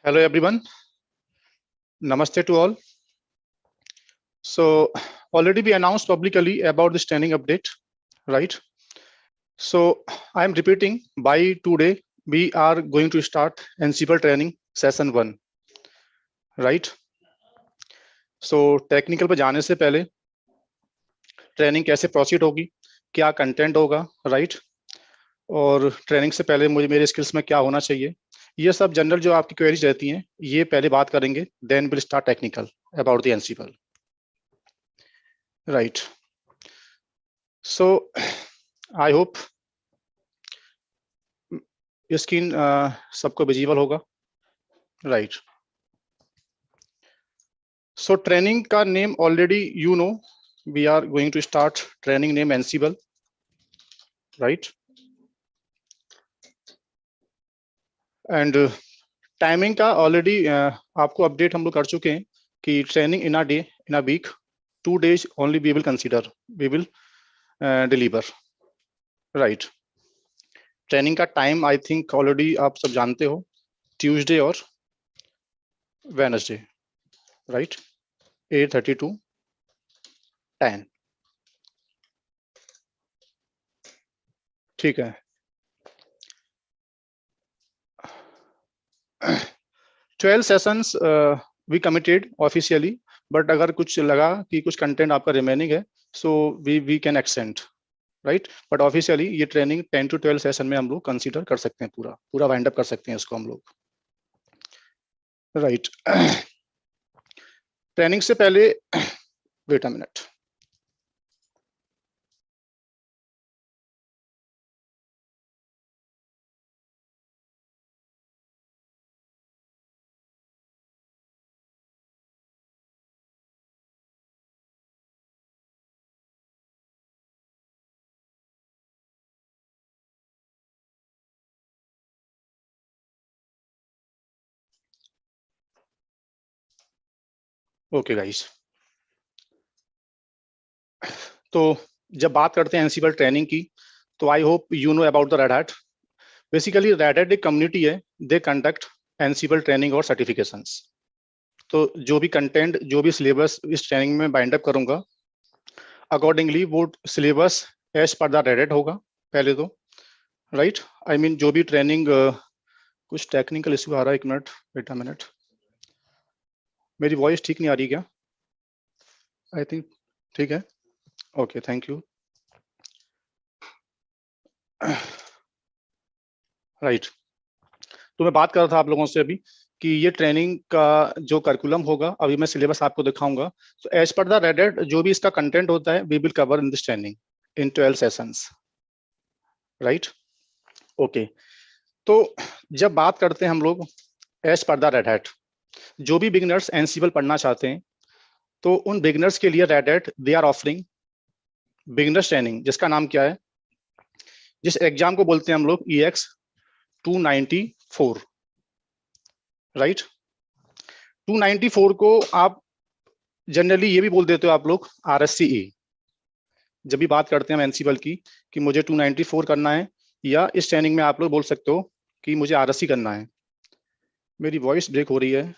Hello everyone. Namaste to all. So already we announced publicly about this training update, right? So I am repeating by today we are going to start Ansible training session 1, right? So technical पे जाने से पहले training कैसे proceed होगी, क्या content होगा, right? और training से पहले मुझे मेरे स्किल्स में क्या होना चाहिए, ये सब जनरल जो आपकी क्वेरीज रहती हैं ये पहले बात करेंगे, then will start technical about the Ansible, right? So I hope screen सबको विजिबल होगा, राइट? सो ट्रेनिंग का name already you know, we are going to start training name Ansible, right? And timing का ऑलरेडी आपको अपडेट हम लोग कर चुके हैं कि training in a day, in a week, 2 days only we will consider, we will deliver, right? Training का time I think already आप सब जानते हो, ट्यूसडे और वेडनेसडे, राइट? 8:30 to 10, ठीक है? 12 sessions we committed officially, but अगर कुछ लगा कि कुछ कंटेंट आपका रिमेनिंग है, so we can extend, right? But officially ये ट्रेनिंग 10 to 12 सेशन में हम लोग कंसीडर कर सकते हैं, पूरा पूरा वाइंड अप कर सकते हैं इसको हम लोग, राइट? ट्रेनिंग से पहले wait a minute, okay guys. तो जब बात करते हैं एनसीबल ट्रेनिंग की, तो I hope you know about the Red Hat. Basically Red Hat एक कम्युनिटी है, दे कंडक्ट एनसीबल ट्रेनिंग और सर्टिफिकेशंस। तो जो भी कंटेंट, जो भी सिलेबस इस ट्रेनिंग में बाइंड अप करूंगा, अकॉर्डिंगली वो syllabus as per the Red Hat होगा पहले तो, राइट? आई मीन जो भी ट्रेनिंग, कुछ टेक्निकल इशू आ रहा है, 1 मिनट, वेट अ मिनट। मेरी वॉइस ठीक नहीं आ रही क्या? आई थिंक ठीक है, ओके, थैंक यू, राइट? तो मैं बात कर रहा था आप लोगों से अभी कि ये ट्रेनिंग का जो करिकुलम होगा, अभी मैं सिलेबस आपको दिखाऊंगा। तो एज पर द रेडेड जो भी इसका कंटेंट होता है, we will cover in this training in 12 sessions, right? Okay. तो जब बात करते हैं हम लोग as per the Red hat, जो भी बिगिनर्स एनसीबल पढ़ना चाहते हैं, तो उन बिगिनर्स के लिए Red Hat they are offering beginners training, जिसका नाम क्या है, जिस एग्जाम को बोलते हैं हम लोग EX 294, राइट? 294 को आप जनरली ये भी बोल देते हो आप लोग RSCE। जब भी बात करते हैं हम एनसीबल की कि मुझे 294 करना है, या इस ट्रेनिंग में आप लोग बोल सकते हो कि मुझे RSC करना है। मेरी वॉइस ब्रेक हो रही है।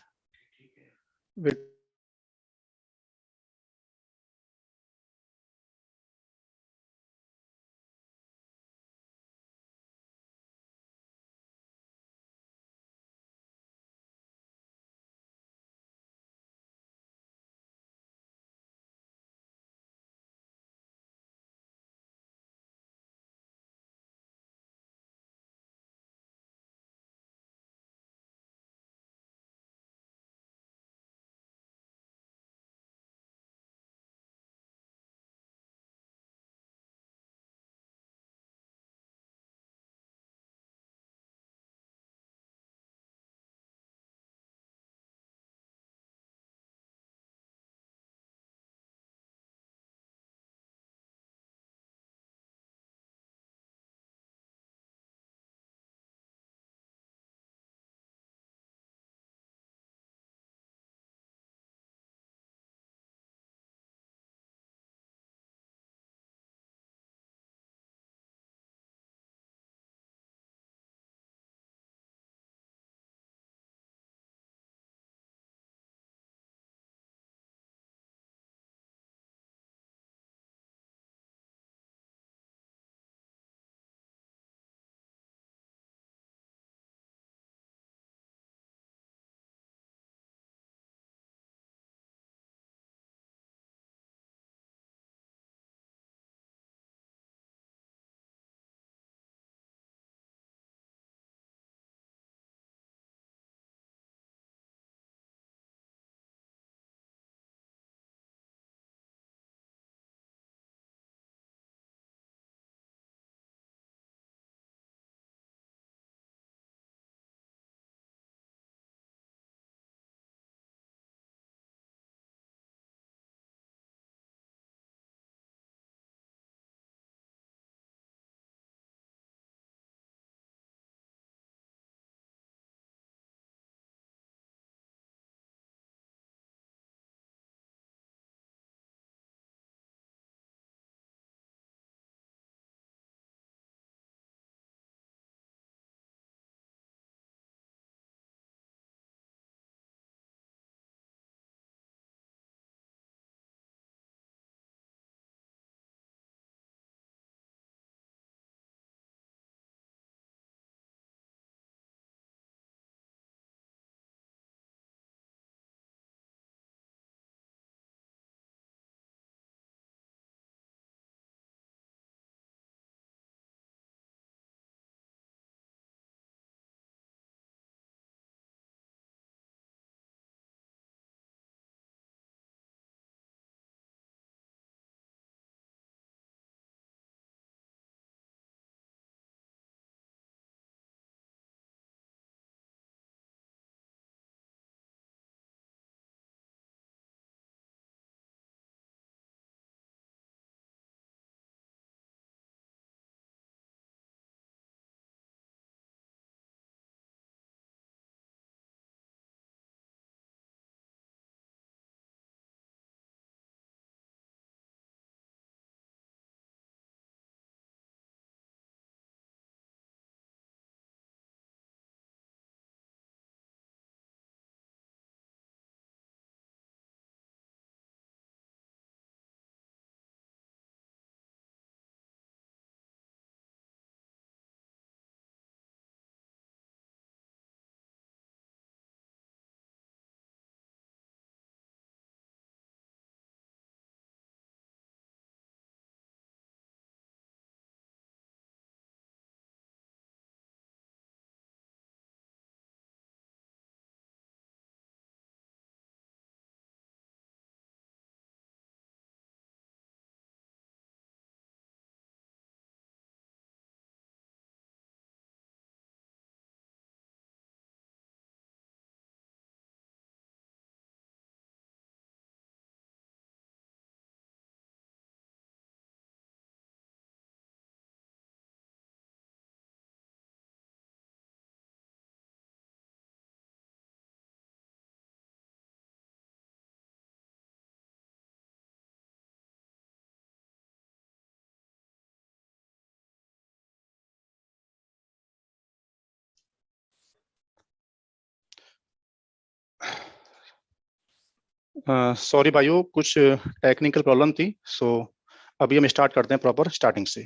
सॉरी भाइयों, कुछ टेक्निकल प्रॉब्लम थी। सो अभी हम स्टार्ट करते हैं प्रॉपर स्टार्टिंग से।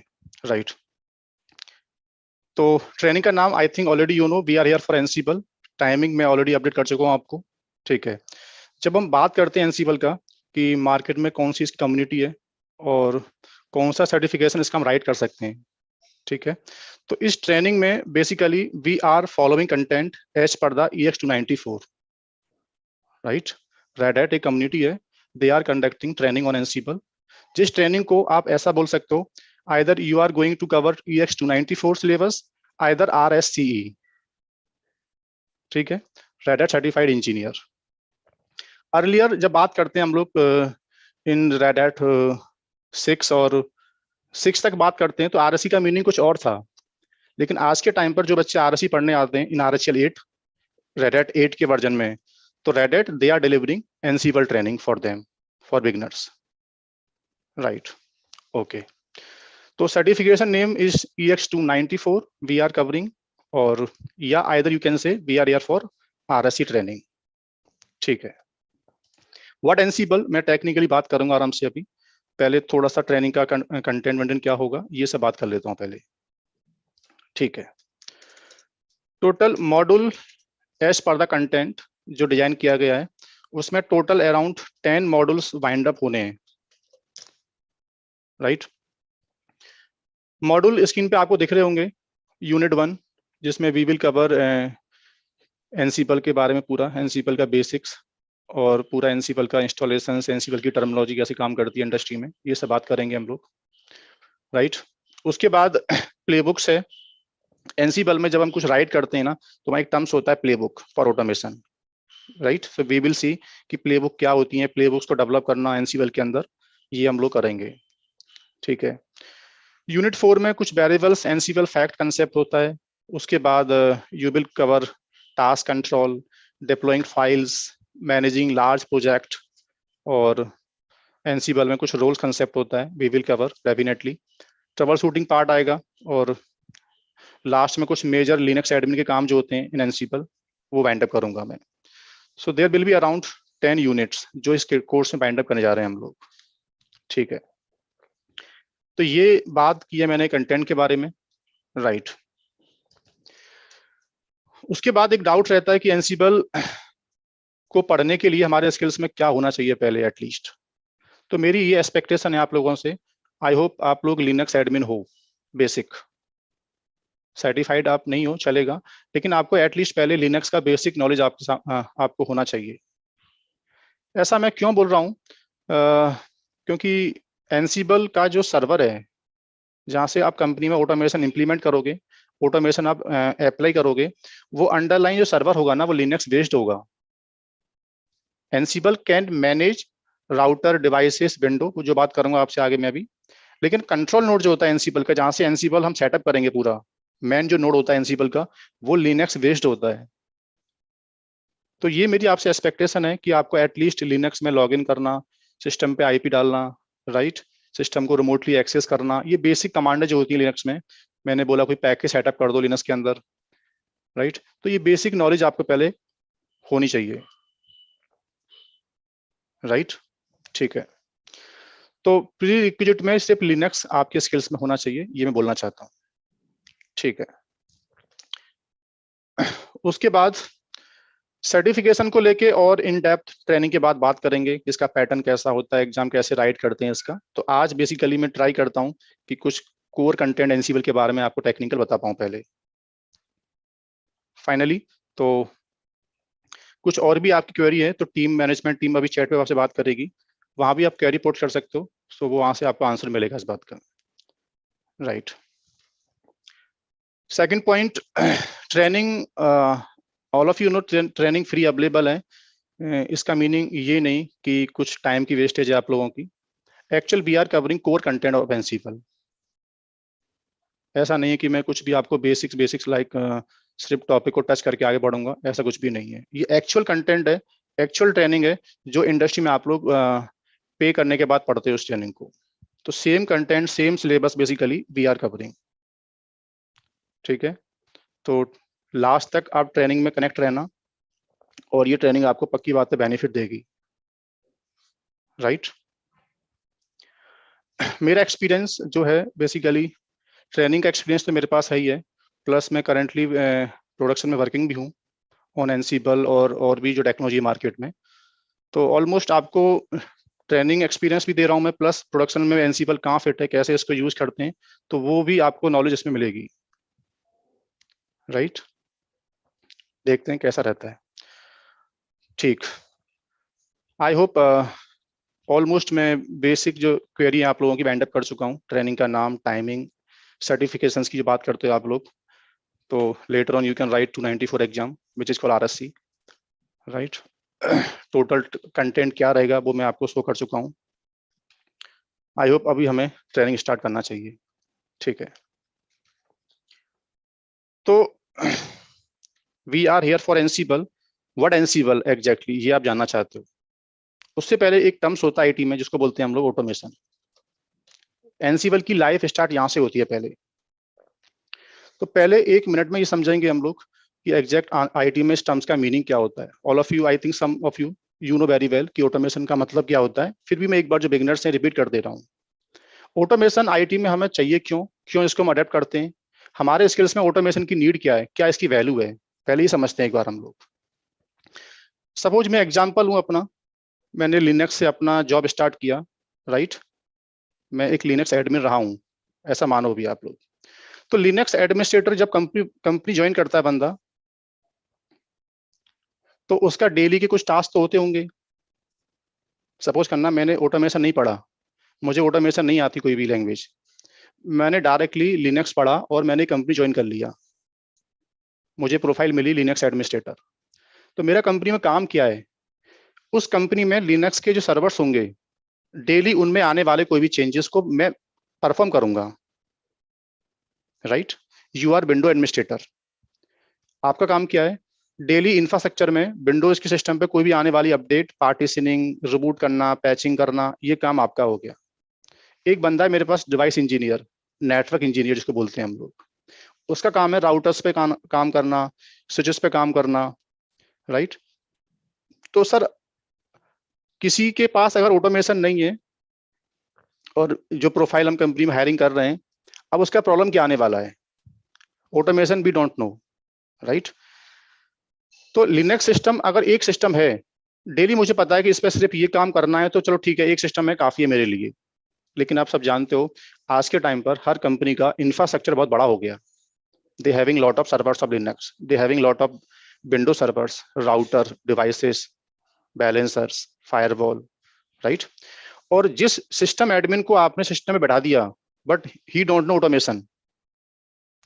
राइट। तो ट्रेनिंग का नाम I think already you know, we are here for Ansible. Timing मैं ऑलरेडी अपडेट कर चुका हूँ आपको। ठीक है। जब हम बात करते हैं एनसीबल का कि मार्केट में कौन सी इसकी कम्युनिटी है और कौन सा सर्टिफिकेशन इसका हम राइट कर सकते हैं। ठीक है। तो इस ट्रेनिंग में basically we are following content as per the EX294। Right. Red Hat एक कम्युनिटी है, they are conducting training on Ansible. जिस ट्रेनिंग को आप ऐसा बोल सकते हो, either you are going to cover EX294 syllabus, either RSCE। ठीक है। Red Hat certified engineer. Earlier जब बात करते हैं हम लोग इन रेड हैट 6 और 6 तक बात करते हैं तो RSC का मीनिंग कुछ और था। लेकिन आज के टाइम पर जो बच्चे RSC पढ़ने आते हैं इन RHL 8, रेड हैट 8 के वर्जन में, तो Red Hat they are delivering Ansible training for them, for beginners. Right. Okay. तो certification name is EX294 we are covering, और या either you can say we are here for RSC training. ठीक है। What Ansible, मैं technically बात करूंगा आराम से अभी। पहले थोड़ा सा ट्रेनिंग का कंटेंट वेंटेंट क्या होगा ये सब बात कर लेता हूँ पहले। ठीक है। Total module as per the content जो डिजाइन किया गया है उसमें total around 10 modules wind up होने हैं। राइट। मॉड्यूल स्क्रीन पे आपको दिख रहे होंगे। यूनिट 1 जिसमें वी विल कवर एनसीपल के बारे में, पूरा एनसीपल का बेसिक्स और पूरा एनसीपल का इंस्टॉलेशन, एनसीपल की टर्मिनोलॉजी कैसे काम करती है इंडस्ट्री में, ये सब बात करेंगे हम लोग। राइट। उसके बाद प्लेबुक्स है। एनसीपल में जब हम कुछ राइट करते हैं ना तो वहाँ एक टर्म्स होता है playbook for automation. Right. So we will see कि प्लेबुक क्या होती है, प्लेबुक्स को डेवलप करना एनसीपल के अंदर, ये हम लोग करेंगे। ठीक है। यूनिट 4 में कुछ वेरिएबल्स एनसीपल फैक्ट कंसेप्ट होता है। उसके बाद you will cover task control, deploying files, managing large project, और एनसीपल में कुछ रोल्स कंसेप्ट होता है, we will cover definitely. Troubleshooting part आएगा, और लास्ट में कुछ मेजर लिनक्स एडमिन के काम जो होते हैं इन एनसीपल वो वाइंड अप करूंगा मैं। So there will be around 10 units जो इस कोर्स में वाइंड अप करने जा रहे हैं हम लोग। ठीक है। तो ये बात की है मैंने कंटेंट के बारे में। राइट। उसके बाद एक डाउट रहता है कि एनसीबल को पढ़ने के लिए हमारे स्किल्स में क्या होना चाहिए पहले एटलीस्ट। तो मेरी ये एक्सपेक्टेशन है आप लोगों से, आई होप आप लोग लिनक्स एडमिन हो, बेसिक। सर्टिफाइड आप नहीं हो चलेगा, लेकिन आपको एटलीस्ट पहले लिनक्स का बेसिक नॉलेज आपको होना चाहिए। ऐसा मैं क्यों बोल रहा हूँ? क्योंकि एनसीबल का जो सर्वर है जहाँ से आप कंपनी में ऑटोमेशन इंप्लीमेंट करोगे, ऑटोमेशन आप अप्लाई करोगे, वो अंडरलाइन जो सर्वर होगा ना वो लिनक्स बेस्ड होगा। Ansible can manage router devices window, जो बात करूंगा आपसे आगे मैं भी। लेकिन कंट्रोल नोड जो होता है एनसीबल का, जहाँ से एनसीबल हम सेटअप करेंगे पूरा, मेन जो नोड होता है एनसीबल का वो लिनक्स बेस्ड होता है। तो ये मेरी आपसे एक्सपेक्टेशन है कि आपको एटलीस्ट लिनक्स में लॉगिन करना, सिस्टम पे आईपी डालना, राइट, सिस्टम को रिमोटली एक्सेस करना, ये बेसिक कमांडें जो होती है लिनक्स में। मैंने बोला कोई पैकेज सेटअप कर दो लिनक्स के अंदर, राइट। तो ये बेसिक नॉलेज आपको पहले होनी चाहिए। राइट। ठीक है। तो प्री रिक्विजिट में सिर्फ लिनक्स आपके स्किल्स में होना चाहिए, ये मैं बोलना चाहता हूँ। ठीक है। उसके बाद सर्टिफिकेशन को लेके और इन डेप्थ ट्रेनिंग के बाद बात करेंगे, इसका पैटर्न कैसा होता है, एग्जाम कैसे राइट करते हैं इसका। तो आज बेसिकली मैं ट्राई करता हूँ कि कुछ कोर कंटेंट एनसीबल के बारे में आपको टेक्निकल बता पाऊँ पहले। फाइनली तो कुछ और भी आपकी क्वेरी है तो टीम मैनेजमेंट टीम अभी चैट पे आपसे बात करेगी, वहां भी आप क्वेरी पोस्ट कर सकते हो, सो वो वहां से आपको आंसर मिलेगा इस बात का। Right. Second point, training, all of you know training free available है। इसका मीनिंग ये नहीं कि कुछ टाइम की वेस्टेज है आप लोगों की। Actual we are covering core content of Ansible. ऐसा नहीं है कि मैं कुछ भी आपको बेसिक्स लाइक सिर्फ टॉपिक को टच करके आगे बढ़ूंगा, ऐसा कुछ भी नहीं है। ये एक्चुअल कंटेंट है, एक्चुअल ट्रेनिंग है जो इंडस्ट्री में आप लोग पे करने के बाद पढ़ते हो उस ट्रेनिंग को। तो same content same syllabus basically we are covering. ठीक है। तो लास्ट तक आप ट्रेनिंग में कनेक्ट रहना, और ये ट्रेनिंग आपको पक्की बात है बेनिफिट देगी। राइट। मेरा एक्सपीरियंस जो है बेसिकली ट्रेनिंग का एक्सपीरियंस तो मेरे पास है ही है, प्लस मैं करंटली प्रोडक्शन में वर्किंग भी हूँ ऑन एनसीबल और भी जो टेक्नोलॉजी मार्केट में। तो ऑलमोस्ट आपको ट्रेनिंग एक्सपीरियंस भी दे रहा हूँ मैं, प्लस प्रोडक्शन में एनसीबल कहाँ फिट है, कैसे इसको यूज करते हैं, तो वो भी आपको नॉलेज इसमें मिलेगी। राइट, देखते हैं कैसा रहता है। ठीक, आई होप ऑलमोस्ट मैं बेसिक जो क्वेरी आप लोगों की वाइंड अप कर चुका हूँ। ट्रेनिंग का नाम, टाइमिंग, सर्टिफिकेशंस की जो बात करते हो आप लोग, तो later on you can write 294 exam which is called RSC. Right, total content क्या रहेगा वो मैं आपको शो कर चुका हूँ। आई होप अभी हमें ट्रेनिंग स्टार्ट करना चाहिए। ठीक है, तो we are here for Ansible. What Ansible exactly, ये आप जानना चाहते हो। उससे पहले एक टर्म्स होता है आईटी में जिसको बोलते हैं हम लोग ऑटोमेशन। एनसीबल की लाइफ स्टार्ट यहाँ से होती है पहले। तो पहले 1 मिनट में ये समझेंगे हम लोग कि एग्जैक्ट आईटी में इस टर्म्स का मीनिंग क्या होता है। All of you, I think some of you you know very well कि ऑटोमेशन का मतलब क्या होता है। फिर भी मैं एक बार जो बिगिनर्स हैं रिपीट कर दे रहा हूँ। ऑटोमेशन आईटी में हमें चाहिए क्यों, क्यों इसको हम अडेप्ट करते हैं, हमारे स्किल्स में ऑटोमेशन की नीड क्या है, क्या इसकी वैल्यू है, पहले ही समझते हैं एक बार हम लोग। सपोज मैं एग्जांपल हूं अपना, मैंने लिनक्स से अपना जॉब स्टार्ट किया। राइट, मैं एक लिनक्स एडमिन रहा हूं, ऐसा मानो भी आप लोग। तो लिनक्स एडमिनिस्ट्रेटर जब कंपनी ज्वाइन करता है बंदा, तो उसका डेली के कुछ टास्क तो होते होंगे। सपोज करना मैंने ऑटोमेशन नहीं पढ़ा, मुझे ऑटोमेशन नहीं आती कोई भी लैंग्वेज, मैंने डायरेक्टली लिनक्स पढ़ा और मैंने कंपनी ज्वाइन कर लिया, मुझे प्रोफाइल मिली लिनक्स एडमिनिस्ट्रेटर। तो मेरा कंपनी में काम क्या है, उस कंपनी में लिनक्स के जो सर्वर्स होंगे, डेली उनमें आने वाले कोई भी चेंजेस को मैं परफॉर्म करूंगा। Right, you are window administrator, आपका काम क्या है, डेली इंफ्रास्ट्रक्चर में विंडोज के सिस्टम पे कोई भी आने वाली अपडेट, पार्टीशनिंग, रिबूट करना, पैचिंग करना, ये काम आपका हो गया। एक बंदा है मेरे पास डिवाइस इंजीनियर, नेटवर्क इंजीनियर जिसको बोलते हैं हम लोग, उसका काम है राउटर्स पे काम करना, स्विचेस पे काम करना। राइट, तो सर किसी के पास अगर ऑटोमेशन नहीं है और जो प्रोफाइल हम कंपनी में हायरिंग कर रहे हैं, अब उसका प्रॉब्लम क्या आने वाला है, automation we don't know. Right, तो लिनक्स सिस्टम अगर एक सिस्टम है, डेली मुझे पता है कि इस पर सिर्फ ये काम करना है, तो चलो ठीक है, एक सिस्टम है काफी है मेरे लिए। लेकिन आप सब जानते हो आज के टाइम पर हर कंपनी का इंफ्रास्ट्रक्चर बहुत बड़ा हो गया। They having lot of servers of Linux, they having lot of window servers, router, devices, balancers, firewall. Right, और जिस सिस्टम एडमिन को आपने सिस्टम में बैठा दिया but he don't know automation,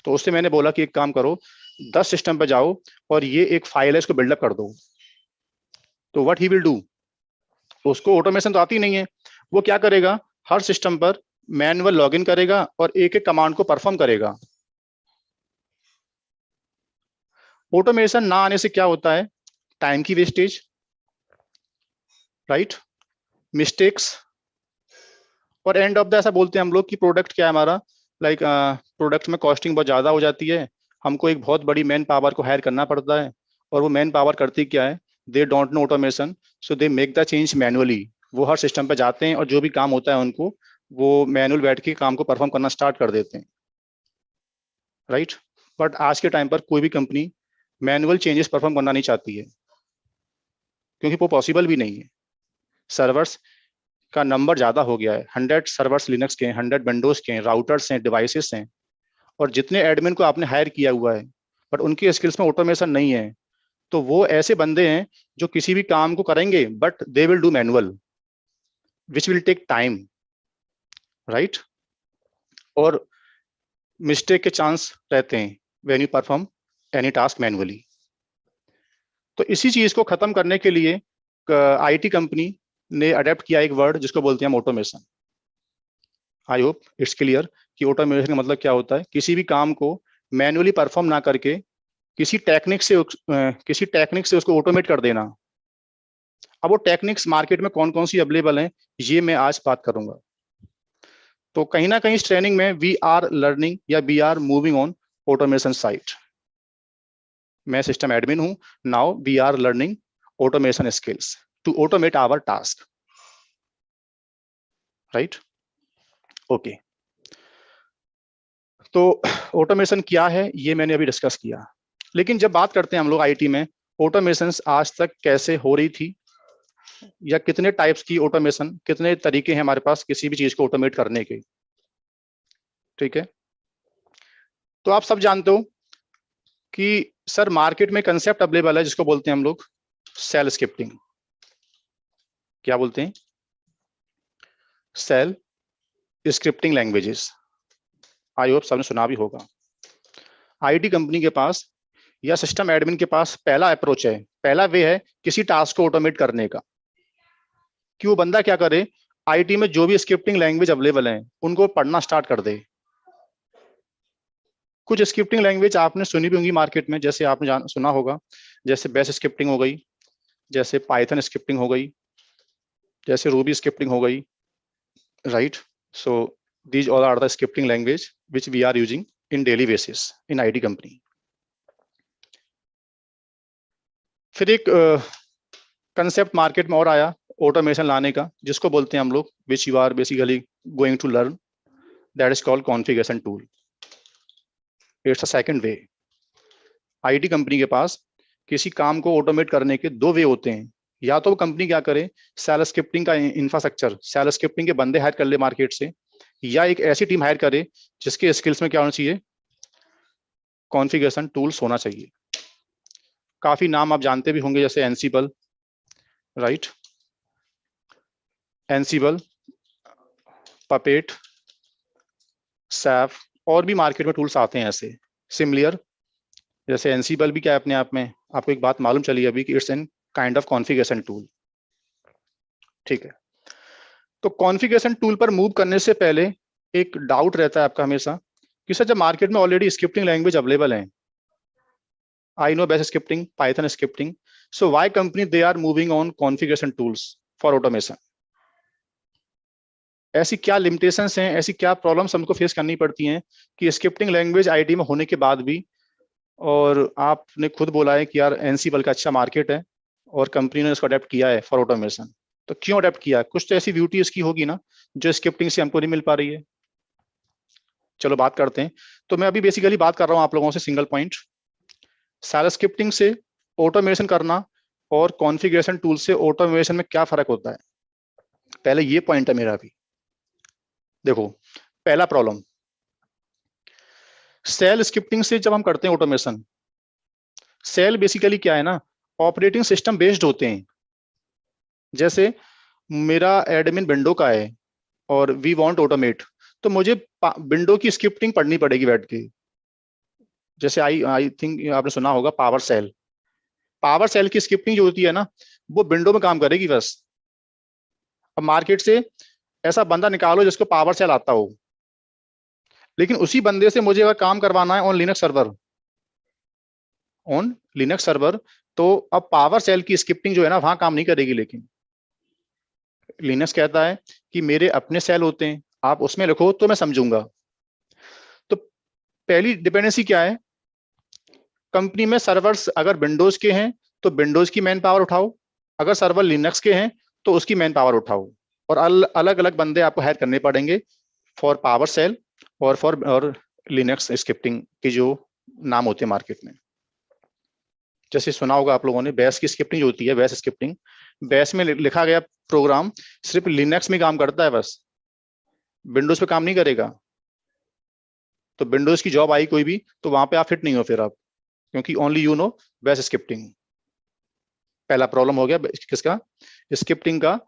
तो उससे मैंने बोला कि एक काम करो, 10 सिस्टम पे जाओ और ये एक फाइल है इसको बिल्डअप कर दो। तो व्हाट ही विल डू, उसको ऑटोमेशन तो आती नहीं है, वो क्या करेगा, हर सिस्टम पर मैनुअल लॉगिन करेगा और एक एक कमांड को परफॉर्म करेगा। ऑटोमेशन ना आने से क्या होता है, टाइम की वेस्टेज, राइट, मिस्टेक्स, और एंड ऑफ द ऐसा बोलते हैं हम लोग कि प्रोडक्ट क्या है हमारा, लाइक प्रोडक्ट में कॉस्टिंग बहुत ज्यादा हो जाती है, हमको एक बहुत बड़ी मैन पावर को हायर करना पड़ता है, और वो मैन पावर करती क्या है, they don't know automation, so they make the change manually. वो हर सिस्टम पे जाते हैं और जो भी काम होता है उनको वो मैनुअल बैठ के काम को परफॉर्म करना स्टार्ट कर देते हैं। राइट, बट आज के टाइम पर कोई भी कंपनी मैनुअल चेंजेस परफॉर्म करना नहीं चाहती है, क्योंकि वो पॉसिबल भी नहीं है। सर्वर्स का नंबर ज्यादा हो गया है, 100 सर्वर्स लिनक्स के, 100 विंडोज के, राउटर्स हैं, डिवाइसेस हैं, और जितने एडमिन को आपने हायर किया हुआ है बट उनकी स्किल्स में ऑटोमेशन नहीं है, तो वो ऐसे बंदे हैं जो किसी भी काम को करेंगे but they will do manual which will take time. Right, और मिस्टेक के चांस रहते हैं when you perform any task manually. तो इसी चीज को खत्म करने के लिए आईटी कंपनी ने अडेप्ट किया एक वर्ड जिसको बोलते हैं automation. I hope it's clear कि ऑटोमेशन का मतलब क्या होता है, किसी भी काम को मैनुअली परफॉर्म ना करके किसी टेक्निक से उसको ऑटोमेट कर देना। अब वो टेक्निक्स मार्केट में कौन कौन सी अवेलेबल हैं, ये मैं आज बात करूंगा। तो कहीं ना कहीं इस ट्रेनिंग में वी आर लर्निंग या we are moving on automation side. मैं सिस्टम एडमिन हूं, now we are learning automation skills to automate our task. Right. Okay, तो ऑटोमेशन क्या है ये मैंने अभी डिस्कस किया, लेकिन जब बात करते हैं हम लोग आईटी में ऑटोमेशन आज तक कैसे हो रही थी, या कितने टाइप्स की ऑटोमेशन, कितने तरीके हैं हमारे पास किसी भी चीज को ऑटोमेट करने के, ठीक है। तो आप सब जानते हो कि सर मार्केट में कंसेप्ट अवेलेबल है जिसको बोलते हैं हम लोग सेल स्क्रिप्टिंग। क्या बोलते हैं? Shell scripting languages. I hope सबने सुना भी होगा। आईटी कंपनी के पास या सिस्टम एडमिन के पास पहला अप्रोच है, पहला वे है किसी टास्क को ऑटोमेट करने का, कि वो बंदा क्या करे, आईटी में जो भी स्क्रिप्टिंग लैंग्वेज अवेलेबल हैं उनको पढ़ना स्टार्ट कर दे। कुछ स्क्रिप्टिंग लैंग्वेज आपने सुनी भी होंगी मार्केट में, जैसे आपने सुना होगा, जैसे बेस स्क्रिप्टिंग हो गई, जैसे पाइथन स्क्रिप्टिंग हो गई, जैसे रूबी स्क्रिप्टिंग हो गई, right. So these all are the scripting language which we are using in daily basis in IT company. फिर एक कंसेप्ट मार्केट में और आया ऑटोमेशन लाने का, जिसको बोलते हैं हम लोग, which you are basically going to learn, that is called configuration tool. It's a second way. IT company के पास किसी काम को ऑटोमेट करने के दो वे होते हैं। या तो कंपनी क्या करे, सेल स्क्रिप्टिंग का इंफ्रास्ट्रक्चर, सेल स्क्रिप्टिंग के बंदे हायर कर ले मार्केट से, या एक ऐसी टीम हायर करे जिसके स्किल्स में क्या होना चाहिए, कॉन्फ़िगरेशन टूल्स होना चाहिए। काफी नाम आप जानते भी होंगे, जैसे एनसिबल, राइट, एनसिबल, पपेट, सैफ, और भी मार्केट में टूल्स आते हैं ऐसे सिमिलर। जैसे एनसिबल भी क्या है अपने आप में, आपको एक बात मालूम चली अभी कि it's an kind of configuration tool, ठीक है। तो कॉन्फ़िगरेशन टूल पर मूव करने से पहले एक डाउट रहता है आपका हमेशा कि सर जब मार्केट में ऑलरेडी स्क्रिप्टिंग लैंग्वेज अवेलेबल है, I know base scripting, Python scripting, so why company they are moving on configuration tools for automation? ऐसी क्या लिमिटेशंस हैं, ऐसी क्या प्रॉब्लम्स हमको फेस करनी पड़ती हैं कि स्क्रिप्टिंग लैंग्वेज आईटी में होने के बाद भी, और आपने खुद बोला है कि यार एनसिबल का अच्छा मार्केट है और कंपनी ने इसको अडेप्ट किया है फॉर ऑटोमेशन, तो क्यों अडेप्ट किया है? कुछ तो ऐसी ब्यूटी इसकी होगी ना जो स्क्रिप्टिंग से हमको नहीं मिल पा रही है। चलो बात करते हैं। तो मैं अभी बेसिकली बात कर रहा हूं आप लोगों से सिंगल पॉइंट, सेल स्क्रिप्टिंग से ऑटोमेशन करना और कॉन्फ़िगरेशन टूल से ऑटोमेशन में क्या फर्क होता है। पहले ये पॉइंट है मेरा अभी। देखो, पहला प्रॉब्लम, सेल स्क्रिप्टिंग से जब हम करते हैं ऑटोमेशन, सेल बेसिकली क्या है ना, ऑपरेटिंग सिस्टम बेस्ड होते हैं। जैसे मेरा एडमिन विंडो का है और वी वांट ऑटोमेट, तो मुझे विंडो की स्क्रिप्टिंग पढ़नी पड़ेगी बैठ के। जैसे आई आई थिंक आपने सुना होगा पावर सेल, पावर सेल की स्क्रिप्टिंग जो होती है ना, वो विंडो में काम करेगी बस। अब मार्केट से ऐसा बंदा निकालो जिसको पावर सेल आता हो, लेकिन उसी बंदे से मुझे अगर काम करवाना है on Linux server, on Linux server, तो अब पावर सेल की स्क्रिप्टिंग जो है ना वहां काम नहीं करेगी। लेकिन लिनक्स कहता है कि मेरे अपने सेल होते हैं, आप उसमें लिखो तो मैं समझूंगा। तो पहली डिपेंडेंसी क्या है, कंपनी में सर्वर्स अगर विंडोज के हैं तो विंडोज की मैन पावर उठाओ, अगर सर्वर लिनक्स के हैं तो उसकी मैन पावर उठाओ, और अलग अलग बंदे आपको हायर करने पड़ेंगे फॉर पावर सेल और फॉर और लिनक्स स्क्रिप्टिंग के जो नाम होते हैं मार्केट में। जैसे सुना होगा आप लोगों ने बैश की स्क्रिप्टिंग जो होती है, बैश स्क्रिप्टिंग, बैश में लिखा गया प्रोग्राम सिर्फ लिनक्स में काम करता है बस, विंडोज पे काम नहीं करेगा। तो विंडोज की जॉब आई कोई भी तो वहां पे आप फिट नहीं हो फिर आप, क्योंकि only you know bash scripting. पहला प्रॉब्लम हो गया किसका, स्क्रिप्टिंग का,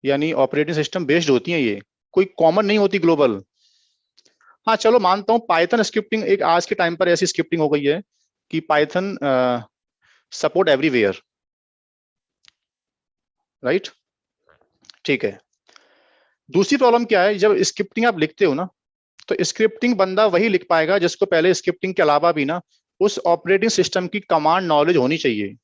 यानी ऑपरेटिंग सिस्टम बेस्ड होती है ये, कोई कॉमन नहीं होती ग्लोबल। हाँ चलो मानता हूँ पाइथन स्क्रिप्टिंग एक आज के टाइम पर ऐसी स्क्रिप्टिंग हो गई है कि पाइथन सपोर्ट एवरीवेयर, राइट, ठीक है। दूसरी प्रॉब्लम क्या है, जब स्क्रिप्टिंग आप लिखते हो ना, तो स्क्रिप्टिंग बंदा वही लिख पाएगा जिसको पहले स्क्रिप्टिंग के अलावा भी ना उस ऑपरेटिंग सिस्टम की कमांड नॉलेज होनी चाहिए।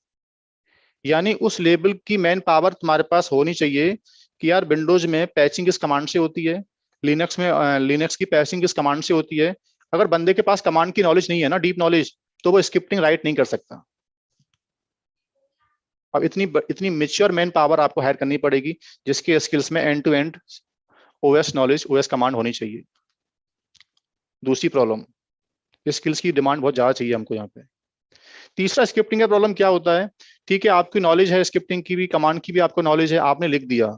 यानी उस लेवल की मैन पावर तुम्हारे पास होनी चाहिए कि यार विंडोज में पैचिंग किस कमांड से होती है, लिनक्स में लिनक्स की पैचिंग किस कमांड से होती है। अगर बंदे के पास कमांड की नॉलेज नहीं है ना, डीप नॉलेज, तो वो स्क्रिप्टिंग राइट नहीं कर सकता। अब इतनी इतनी मेच्योर मैन पावर आपको हायर करनी पड़ेगी जिसके स्किल्स में end to end OS knowledge, OS command होनी चाहिए। दूसरी प्रॉब्लम, स्किल्स की डिमांड बहुत ज्यादा चाहिए हमको यहाँ पे। तीसरा, स्क्रिप्टिंग का प्रॉब्लम क्या होता है, ठीक है आपकी नॉलेज है स्क्रिप्टिंग की भी, कमांड की भी आपको नॉलेज है, आपने लिख दिया,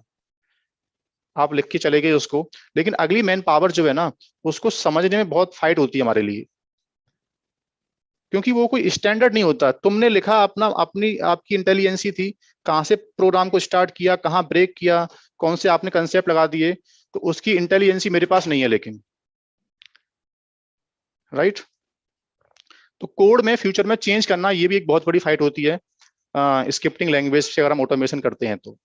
आप लिख के चले गए उसको, लेकिन अगली मैन पावर जो है ना, उसको समझने में बहुत फाइट होती है हमारे लिए, क्योंकि वो कोई स्टैंडर्ड नहीं होता। तुमने लिखा अपना, अपनी आपकी इंटेलिजेंसी थी, कहाँ से प्रोग्राम को स्टार्ट किया, कहाँ ब्रेक किया, कौन से आपने कंसेप्ट लगा दिए, तो उसकी इंटेलिजेंसी मेरे पास नहीं है लेकिन, राइट। तो कोड में फ्यूचर में चेंज करना, ये भी एक बहुत बड़ी फाइट होती है स्क्रिप्टिंग लैंग्वेज से अगर हम ऑटोमेशन करते हैं तो।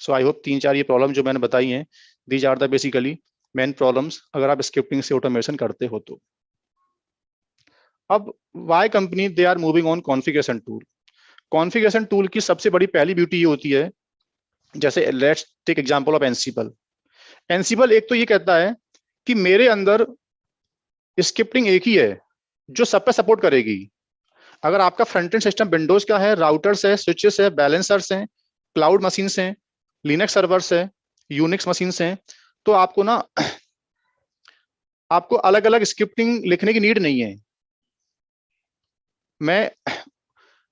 सो आई होप 3-4 ये प्रॉब्लम जो मैंने बताई हैं, these are the basically main problems अगर आप स्क्रिप्टिंग से ऑटोमेशन करते हो तो। अब why company they are moving on configuration tool. Configuration tool की सबसे बड़ी पहली ब्यूटी ये होती है, जैसे let's take example of Ansible. Ansible एक तो ये कहता है कि मेरे अंदर स्क्रिप्टिंग एक ही है जो सब पे सपोर्ट करेगी। अगर आपका फ्रंट एंड सिस्टम विंडोज का है, राउटर्स है, स्विचेस है, बैलेंसर्स हैं, क्लाउड मशीन्स हैं, लिनक्स सर्वर्स है, यूनिक्स मशीन्स हैं, तो आपको ना आपको अलग अलग स्क्रिप्टिंग लिखने की नीड नहीं है। मैं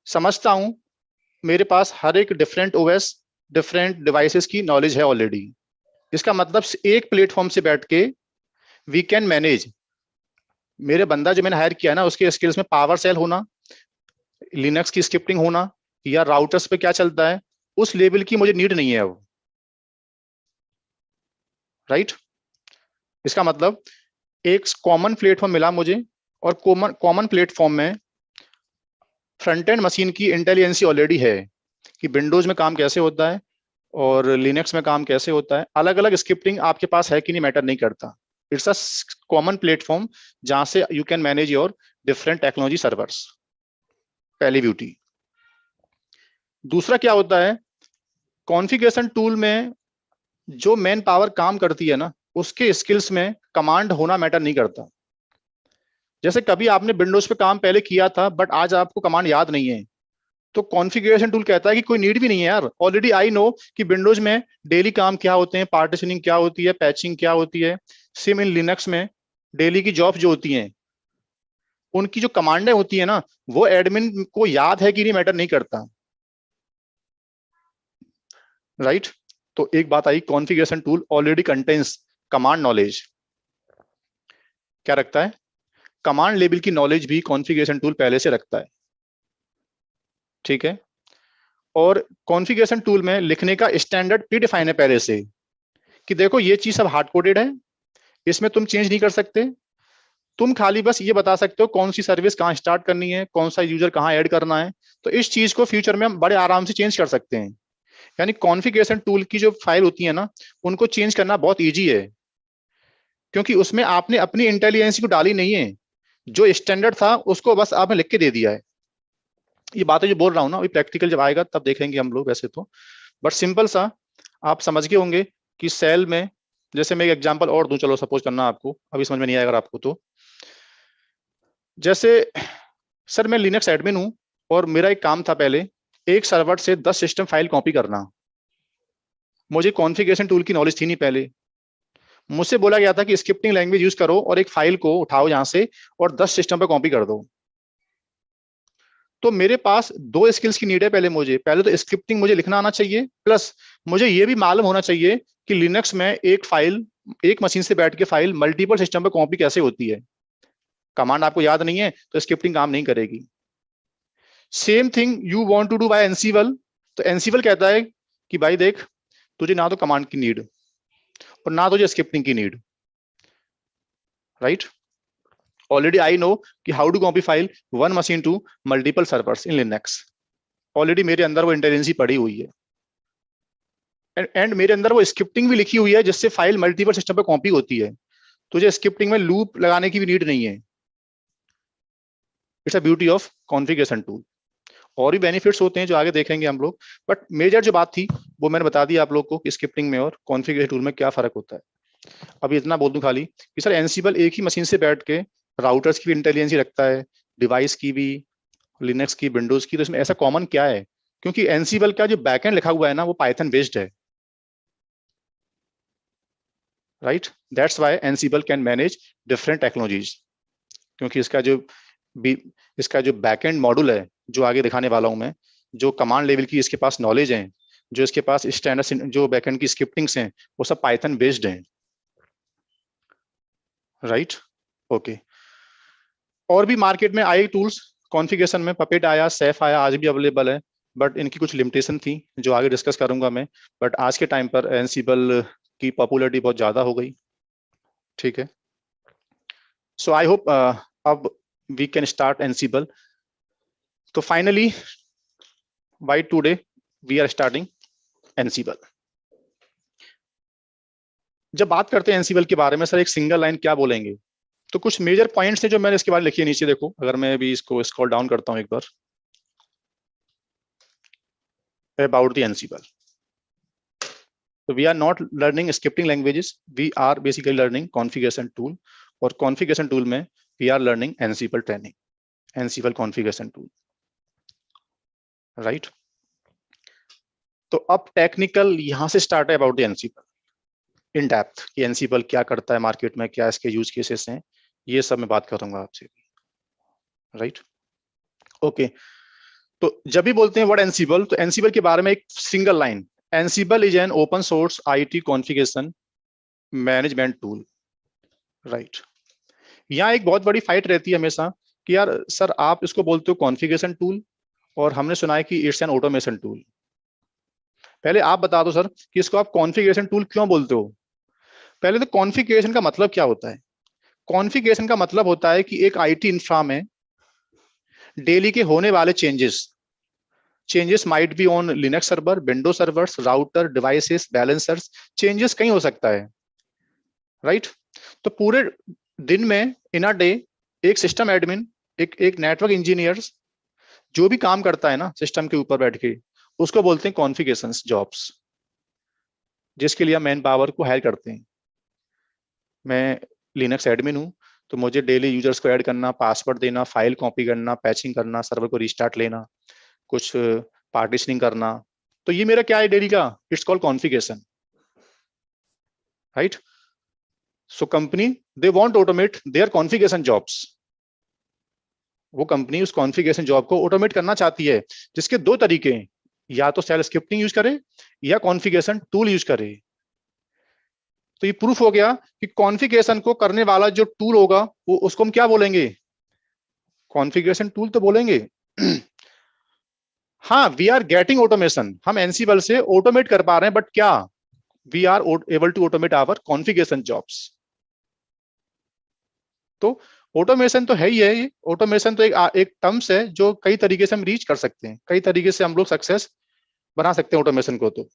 समझता हूं मेरे पास हर एक डिफरेंट ओएस, डिफरेंट डिवाइसेस की नॉलेज है ऑलरेडी। इसका मतलब एक प्लेटफॉर्म से बैठ के वी कैन मैनेज। मेरे बंदा जो मैंने हायर किया है ना, उसके स्किल्स में पावर सेल होना, लिनक्स की स्क्रिप्टिंग होना, या राउटर्स पे क्या चलता है, उस लेवल की मुझे नीड नहीं है अब, राइट। इसका मतलब एक कॉमन प्लेटफॉर्म मिला मुझे, और कॉमन कॉमन प्लेटफॉर्म में फ्रंट एंड मशीन की इंटेलिजेंसी ऑलरेडी है कि विंडोज में काम कैसे होता है और लिनक्स में काम कैसे होता है। अलग अलग स्क्रिप्टिंग आपके पास है कि नहीं मैटर नहीं करता, इट्स अ कॉमन प्लेटफॉर्म जहां से you can manage your different technology servers. पहली ब्यूटी। दूसरा क्या होता है, कॉन्फ़िगरेशन टूल में जो मैन पावर काम करती है ना, उसके स्किल्स में कमांड होना मैटर नहीं करता। जैसे कभी आपने विंडोज पे काम पहले किया था बट आज आपको कमांड याद नहीं है, तो कॉन्फ़िगरेशन टूल कहता है कि कोई नीड भी नहीं है यार, ऑलरेडी आई नो कि विंडोज में डेली काम क्या होते हैं, पार्टीशनिंग क्या होती है, पैचिंग क्या होती है। सेम इन लिनक्स में डेली की जॉब जो होती हैं, उनकी जो कमांडें होती है ना, वो एडमिन को याद है कि नहीं मैटर नहीं करता, राइट। तो एक बात आई, configuration tool already contains command knowledge. क्या रखता है, कमांड लेवल की नॉलेज भी कॉन्फ़िगरेशन टूल पहले से रखता है, ठीक है। और कॉन्फ़िगरेशन टूल में लिखने का स्टैंडर्ड प्री डिफाइन है पहले से, कि देखो ये चीज सब हार्ड कोडेड है, इसमें तुम चेंज नहीं कर सकते। तुम खाली बस ये बता सकते हो कौन सी सर्विस कहाँ स्टार्ट करनी है, कौन सा यूजर कहाँ ऐड करना है। तो इस चीज को फ्यूचर में हम बड़े आराम से चेंज कर सकते हैं। यानी कॉन्फ़िगरेशन टूल की जो फाइल होती है ना, उनको चेंज करना बहुत ईजी है, क्योंकि उसमें आपने अपनी इंटेलिजेंस को डाली नहीं है, जो स्टैंडर्ड था उसको बस आपने लिख के दे दिया है। ये बातें जो बोल रहा हूँ ना, अभी प्रैक्टिकल जब आएगा तब देखेंगे हम लोग वैसे तो, बट सिंपल सा आप समझ गए होंगे कि सेल में, जैसे मैं एक एग्जांपल और दूं, चलो सपोज करना आपको अभी समझ में नहीं आएगा अगर आपको तो, जैसे सर मैं लिनक्स एडमिन हूं और मेरा एक काम था पहले, एक सर्वर से 10 सिस्टम फाइल कॉपी करना। मुझे कॉन्फ़िगरेशन टूल की नॉलेज थी नहीं पहले, मुझसे बोला गया था कि स्क्रिप्टिंग लैंग्वेज यूज करो और एक फाइल को उठाओ यहां से और 10 सिस्टम पे कॉपी कर दो। तो मेरे पास दो स्किल्स की नीड है पहले, मुझे पहले तो स्क्रिप्टिंग मुझे लिखना आना चाहिए, प्लस मुझे ये भी मालूम होना चाहिए कि लिनक्स में एक फाइल, एक मशीन से बैठ के फाइल मल्टीपल सिस्टम पे कॉपी कैसे होती है। कमांड आपको याद नहीं है तो स्क्रिप्टिंग काम नहीं करेगी। Same thing you want to do by Ansible. तो एनसीबल कहता है कि भाई देख, तुझे ना तो कमांड की नीड और ना तुझे स्क्रिप्टिंग की need, right. Already I know कि how to copy file one machine to multiple servers in Linux. Already मेरे अंदर वो इंटेलिजेंसी पड़ी हुई है, एंड मेरे अंदर वो स्क्रिप्टिंग भी लिखी हुई है जिससे फाइल मल्टीपल सिस्टम पे कॉपी होती है। तुझे स्क्रिप्टिंग में लूप लगाने की भी नीड नहीं है। It's a beauty of configuration tool. और भी बेनिफिट्स होते हैं जो आगे देखेंगे हम लोग, बट मेजर जो बात थी वो मैंने बता दी आप लोग को कि स्क्रिप्टिंग में और कॉन्फ़िगरेशन टूल में क्या फर्क होता है। अभी इतना बोल दूं खाली कि सर एनसिबल एक ही मशीन से बैठ के राउटर्स की भी इंटेलिजेंसी रखता है, डिवाइस की भी, लिनक्स की, विंडोज की, तो इसमें ऐसा कॉमन क्या है? क्योंकि एनसिबल का जो बैकएंड लिखा हुआ है ना, वो पाइथन बेस्ड है। Right, that's why Ansible can manage different technologies, क्योंकि इसका जो बैकएंड मॉड्यूल है, जो आगे दिखाने वाला हूं मैं, जो कमांड लेवल की इसके पास नॉलेज है, जो इसके पास स्टैंडर्ड जो बैकएंड की स्क्रिप्टिंग्स हैं, वो सब पाइथन बेस्ड हैं। Right, okay. और भी मार्केट में आए टूल्स कॉन्फ़िगरेशन में, पपेट आया, सैफ आया, आज भी अवेलेबल है, बट इनकी कुछ लिमिटेशन थी जो आगे डिस्कस करूंगा मैं। बट आज के टाइम पर एनसीबल की पॉपुलैरिटी बहुत ज्यादा हो गई। ठीक है, सो आई होप अब वी कैन स्टार्ट एनसीबल। तो finally by today we are starting Ansible. जब बात करते हैं एनसीबल के बारे में सर, एक सिंगल लाइन क्या बोलेंगे? तो कुछ मेजर पॉइंट्स हैं जो मैंने इसके बारे में लिखी है नीचे, देखो अगर मैं भी इसको स्क्रॉल डाउन करता हूं एक बार, about the Ansible. So we are not learning scripting languages, we are basically learning configuration tool, और configuration tool में we are learning Ansible training, Ansible configuration tool, right? तो अब टेक्निकल यहां से स्टार्ट है about the Ansible in depth, कि Ansible क्या करता है मार्केट में, क्या इसके यूज केसेस हैं, ये सब मैं बात करूंगा आपसे, राइट? ओके, तो जब भी बोलते हैं वर्ड Ansible, तो Ansible के बारे में एक single line, Ansible is an open source IT configuration management tool, right? यहाँ एक बहुत बड़ी फाइट रहती है हमेशा कि यार सर आप इसको बोलते हो कॉन्फ़िगरेशन टूल, और हमने सुना है कि इट्स एन ऑटोमेशन टूल। पहले आप बता दो सर कि इसको आप कॉन्फ़िगरेशन टूल क्यों बोलते हो? पहले तो कॉन्फ़िगरेशन का मतलब क्या होता है? कॉन्फ़िगरेशन का मतलब होता है कि एक आईटी इंफ्रा में डेली के होने वाले changes might be on Linux server, Windows servers, router, devices, balancers, changes कहीं हो सकता है, राइट? तो पूरे दिन में इन अ डे एक सिस्टम एडमिन, एक नेटवर्क इंजीनियर जो भी काम करता है ना सिस्टम के ऊपर बैठ के, उसको बोलते हैं कॉन्फ़िगरेशंस जॉब्स, जिसके लिए हम मैन पावर को हायर करते हैं। मैं लिनक्स एडमिन हूं, तो मुझे डेली यूजर्स को ऐड करना, पासवर्ड देना, फाइल कॉपी करना, पैचिंग करना, सर्वर को रिस्टार्ट लेना, कुछ पार्टीशनिंग करना, तो ये मेरा क्या है डेली का? It's called configuration, right? So company they want automate their configuration jobs, वो कंपनी उस कॉन्फ़िगरेशन जॉब को ऑटोमेट करना चाहती है, जिसके दो तरीके हैं, या तो सेल स्क्रिप्टिंग यूज करे या कॉन्फ़िगरेशन टूल यूज करे। तो ये प्रूफ हो गया कि कॉन्फ़िगरेशन को करने वाला जो टूल होगा वो उसको हम क्या बोलेंगे? कॉन्फ़िगरेशन टूल तो बोलेंगे। हाँ, वी आर गेटिंग ऑटोमेशन, हम एनसीबल से ऑटोमेट कर पा रहे हैं, बट क्या we are able to automate our configuration jobs? तो ऑटोमेशन तो है ही है, ऑटोमेशन तो एक टर्म्स है जो कई तरीके से हम रीच कर सकते हैं, कई तरीके से हम लोग सक्सेस बना सकते हैं ऑटोमेशन को। तो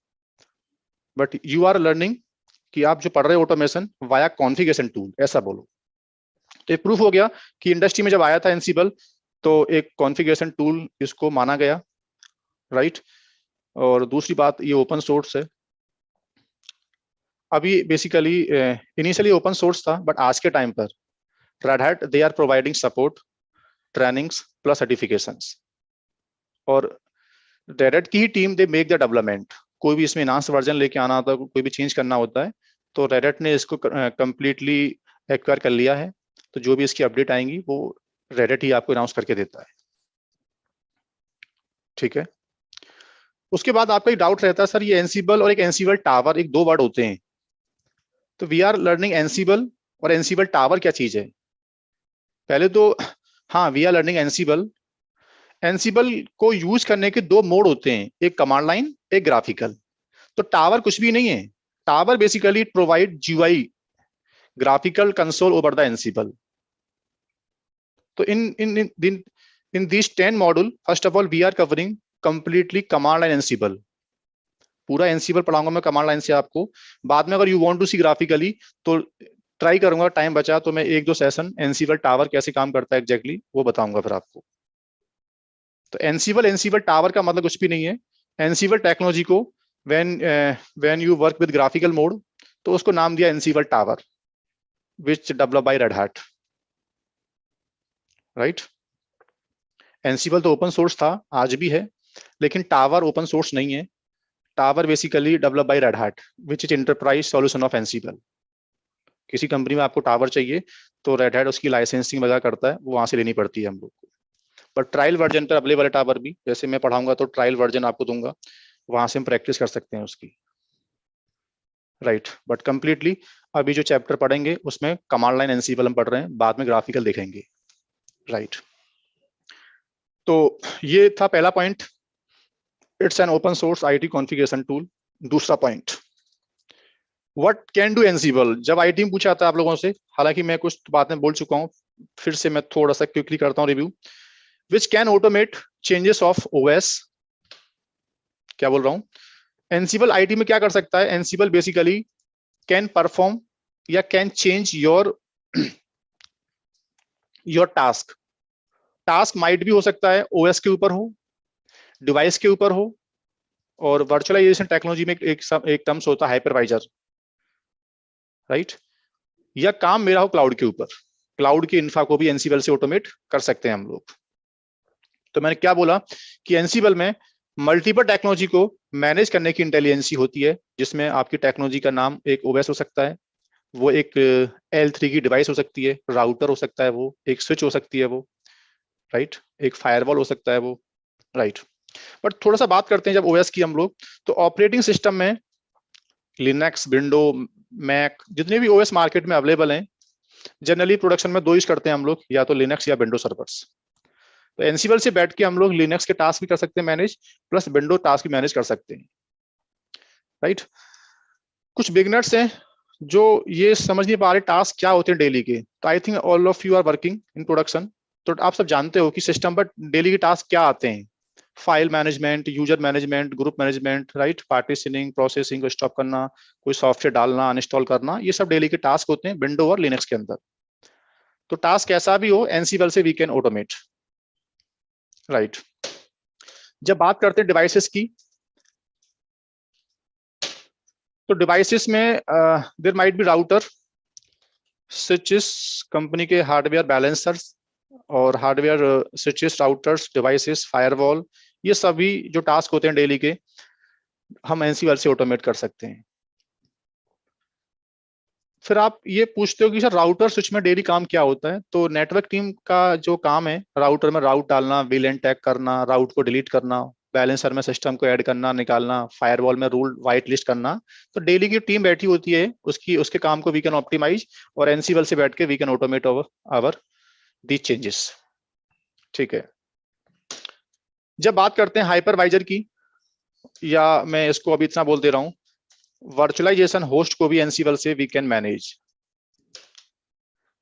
बट यू आर लर्निंग कि आप जो पढ़ रहे हो ऑटोमेशन वाया कॉन्फ़िगरेशन टूल, ऐसा बोलो। तो एक प्रूफ हो गया कि इंडस्ट्री में जब आया था एनसीबल, तो एक कॉन्फ़िगरेशन टूल इसको माना गया, राइट? और दूसरी बात, ये ओपन सोर्स है। अभी बेसिकली इनिशियली ओपन सोर्स था, बट आज के टाइम पर Red Hat they are providing support, trainings plus certifications, और रेड हैट की ही team they make the development. कोई भी इसमें इनहांस वर्जन लेके आना होता है, कोई भी चेंज करना होता है, तो रेड हैट ने इसको कंप्लीटली एक्वायर कर लिया है। तो जो भी इसकी अपडेट आएंगी वो रेड हैट ही आपको अनाउंस करके देता है, ठीक है? उसके बाद आपका एक डाउट रहता है सर, ये एनसीबल और एक एनसीबल टावर, एक दो वर्ड होते हैं, तो वी आर लर्निंग एनसीबल और एनसीबल टावर क्या चीज है? पहले तो हाँ, we are learning Ansible. Ansible को यूज करने के दो मोड होते हैं, एक कमांड लाइन, एक ग्राफिकल। तो टावर कुछ भी नहीं है, Tower basically provide GUI, graphical console over the Ansible. तो in this 10 module, first of all we are covering completely command line Ansible. पूरा एनसीबल पढ़ाऊंगा मैं कमांड लाइन से आपको। बाद में अगर you want to see graphically, तो ट्राई करूंगा, टाइम बचा तो मैं एक दो सेशन एनसीबल टावर कैसे काम करता है एग्जैक्टली वो बताऊंगा फिर आपको। तो एनसीबल टावर का मतलब कुछ भी नहीं है। एनसीबल टेक्नोलॉजी को when you work with graphical mode, तो उसको नाम दिया Ansible tower, which develop by red hat, right? Ansible तो ओपन सोर्स था, आज भी है, लेकिन टावर ओपन सोर्स नहीं है। Tower basically develop by red hat, which is enterprise solution of Ansible. किसी कंपनी में आपको टावर चाहिए तो रेड हैट उसकी लाइसेंसिंग वगैरह करता है, वो वहां से लेनी पड़ती है हम लोग को। पर ट्रायल वर्जन पर अवेलेबल है टावर भी, जैसे मैं पढ़ाऊंगा तो ट्रायल वर्जन आपको दूंगा, वहां से हम प्रैक्टिस कर सकते हैं उसकी, राइट। बट कंप्लीटली अभी जो चैप्टर पढ़ेंगे उसमें कमांड लाइन एनसीबल हम पढ़ रहे हैं, बाद में ग्राफिकल देखेंगे, राइट। तो ये था पहला point, it's an open source IT configuration tool. दूसरा point, what can do Ansible. जब आईटी में पूछा था आप लोगों से, हालांकि मैं कुछ बातें बोल चुका हूं, फिर से मैं थोड़ा सा क्विकली करता हूं review. Which can automate changes of OS, क्या बोल रहा हूं, एनसीबल आईटी में क्या कर सकता है, एनसीबल बेसिकली कैन परफॉर्म या can change your task. Task might भी हो सकता है ओएस के ऊपर हो, डिवाइस के ऊपर हो, और वर्चुअलाइजेशन टेक्नोलॉजी में एक टर्म्स होता है हाइपरवाइजर, राइट। या काम मेरा हो क्लाउड के ऊपर, क्लाउड की इंफ्रा को भी एनसीबल से ऑटोमेट कर सकते हैं हम लोग। तो मैंने क्या बोला कि एनसीबल में मल्टीपल टेक्नोलॉजी को मैनेज करने की इंटेलिजेंसी होती है, जिसमें आपकी टेक्नोलॉजी का नाम एक ओएस हो सकता है, वो एक L3 की डिवाइस हो सकती है, राउटर हो सकता है, वो एक स्विच हो सकती है वो, राइट, एक फायरवॉल हो सकता है वो, राइट। बट थोड़ा सा बात करते हैं जब ओएस की हम लोग, तो ऑपरेटिंग सिस्टम में लिनक्स, विंडो, मैक, जितने भी ओएस मार्केट में अवेलेबल हैं, जनरली प्रोडक्शन में दो यूज करते हैं हम लोग, या तो लिनक्स या विंडो सर्वर्स। तो एनसीबल से बैठ के हम लोग लिनक्स के टास्क भी कर सकते हैं मैनेज, प्लस विंडो टास्क भी मैनेज कर सकते हैं, राइट। कुछ बिगनर्स हैं जो ये समझ नहीं पा रहे टास्क क्या होते हैं डेली के, तो I think all of you are working in production, तो आप सब जानते हो कि सिस्टम पर डेली के टास्क क्या आते हैं। File management, user management, group management, right, partitioning, processing को स्टॉप करना, कोई सॉफ्टवेयर डालना, अनइंस्टॉल करना, ये सब डेली के टास्क होते हैं विंडो और लिनक्स के अंदर। तो टास्क ऐसा भी हो, एनसीबल से वी कैन ऑटोमेट, राइट। जब बात करते हैं डिवाइसेस की, तो डिवाइसेस में there might be router, switches, company के हार्डवेयर बैलेंसर्स और hardware switches, routers, devices, firewall, ये सभी जो टास्क होते हैं डेली के, हम एनसीबल से ऑटोमेट कर सकते हैं। फिर आप ये पूछते हो कि सर राउटर स्विच में डेली काम क्या होता है, तो नेटवर्क टीम का जो काम है, राउटर में राउट डालना, वीलन टैग करना, राउट को डिलीट करना, बैलेंसर में सिस्टम को ऐड करना निकालना, फायरवॉल में रूल वाइट लिस्ट करना, तो डेली की टीम बैठी होती है, उसके काम को वी कैन ऑप्टिमाइज, और एनसीबल से बैठ के we can automate our these changes, ठीक है। जब बात करते हैं हाइपरवाइजर की, या मैं इसको अभी इतना बोल दे रहा हूं, वर्चुअलाइजेशन होस्ट को भी एनसीबल से we can manage.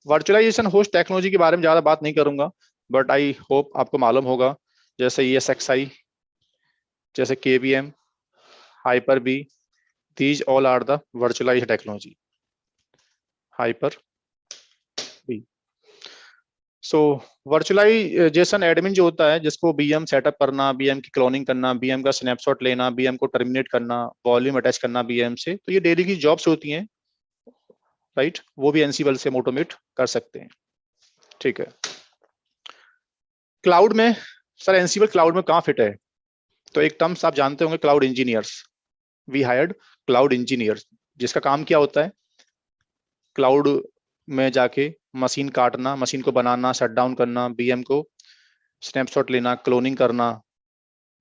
Virtualization host technology के बारे में ज्यादा बात नहीं करूंगा, बट आई होप आपको मालूम होगा, जैसे ESXi, जैसे KVM, Hyper-V, these all are the virtualized technology, Hyper-V। So virtualization admin जो होता है, जिसको बीएम सेटअप करना, बीएम की क्लोनिंग करना, बीएम का स्नैपशॉट लेना, बीएम को टर्मिनेट करना, वॉल्यूम अटैच करना बीएम से, तो ये डेली की जॉब्स होती हैं, राइट, वो भी एनसीबल से ऑटोमेट कर सकते हैं, ठीक है। क्लाउड में, सर एनसीबल क्लाउड में कहाँ फिट है, तो एक टर्म्स आप जानते होंगे, cloud engineers. We hired cloud engineers, जिसका काम क्या होता है, क्लाउड में जाके मशीन काटना, मशीन को बनाना, शट डाउन करना, बीएम को स्नैपशॉट लेना, क्लोनिंग करना।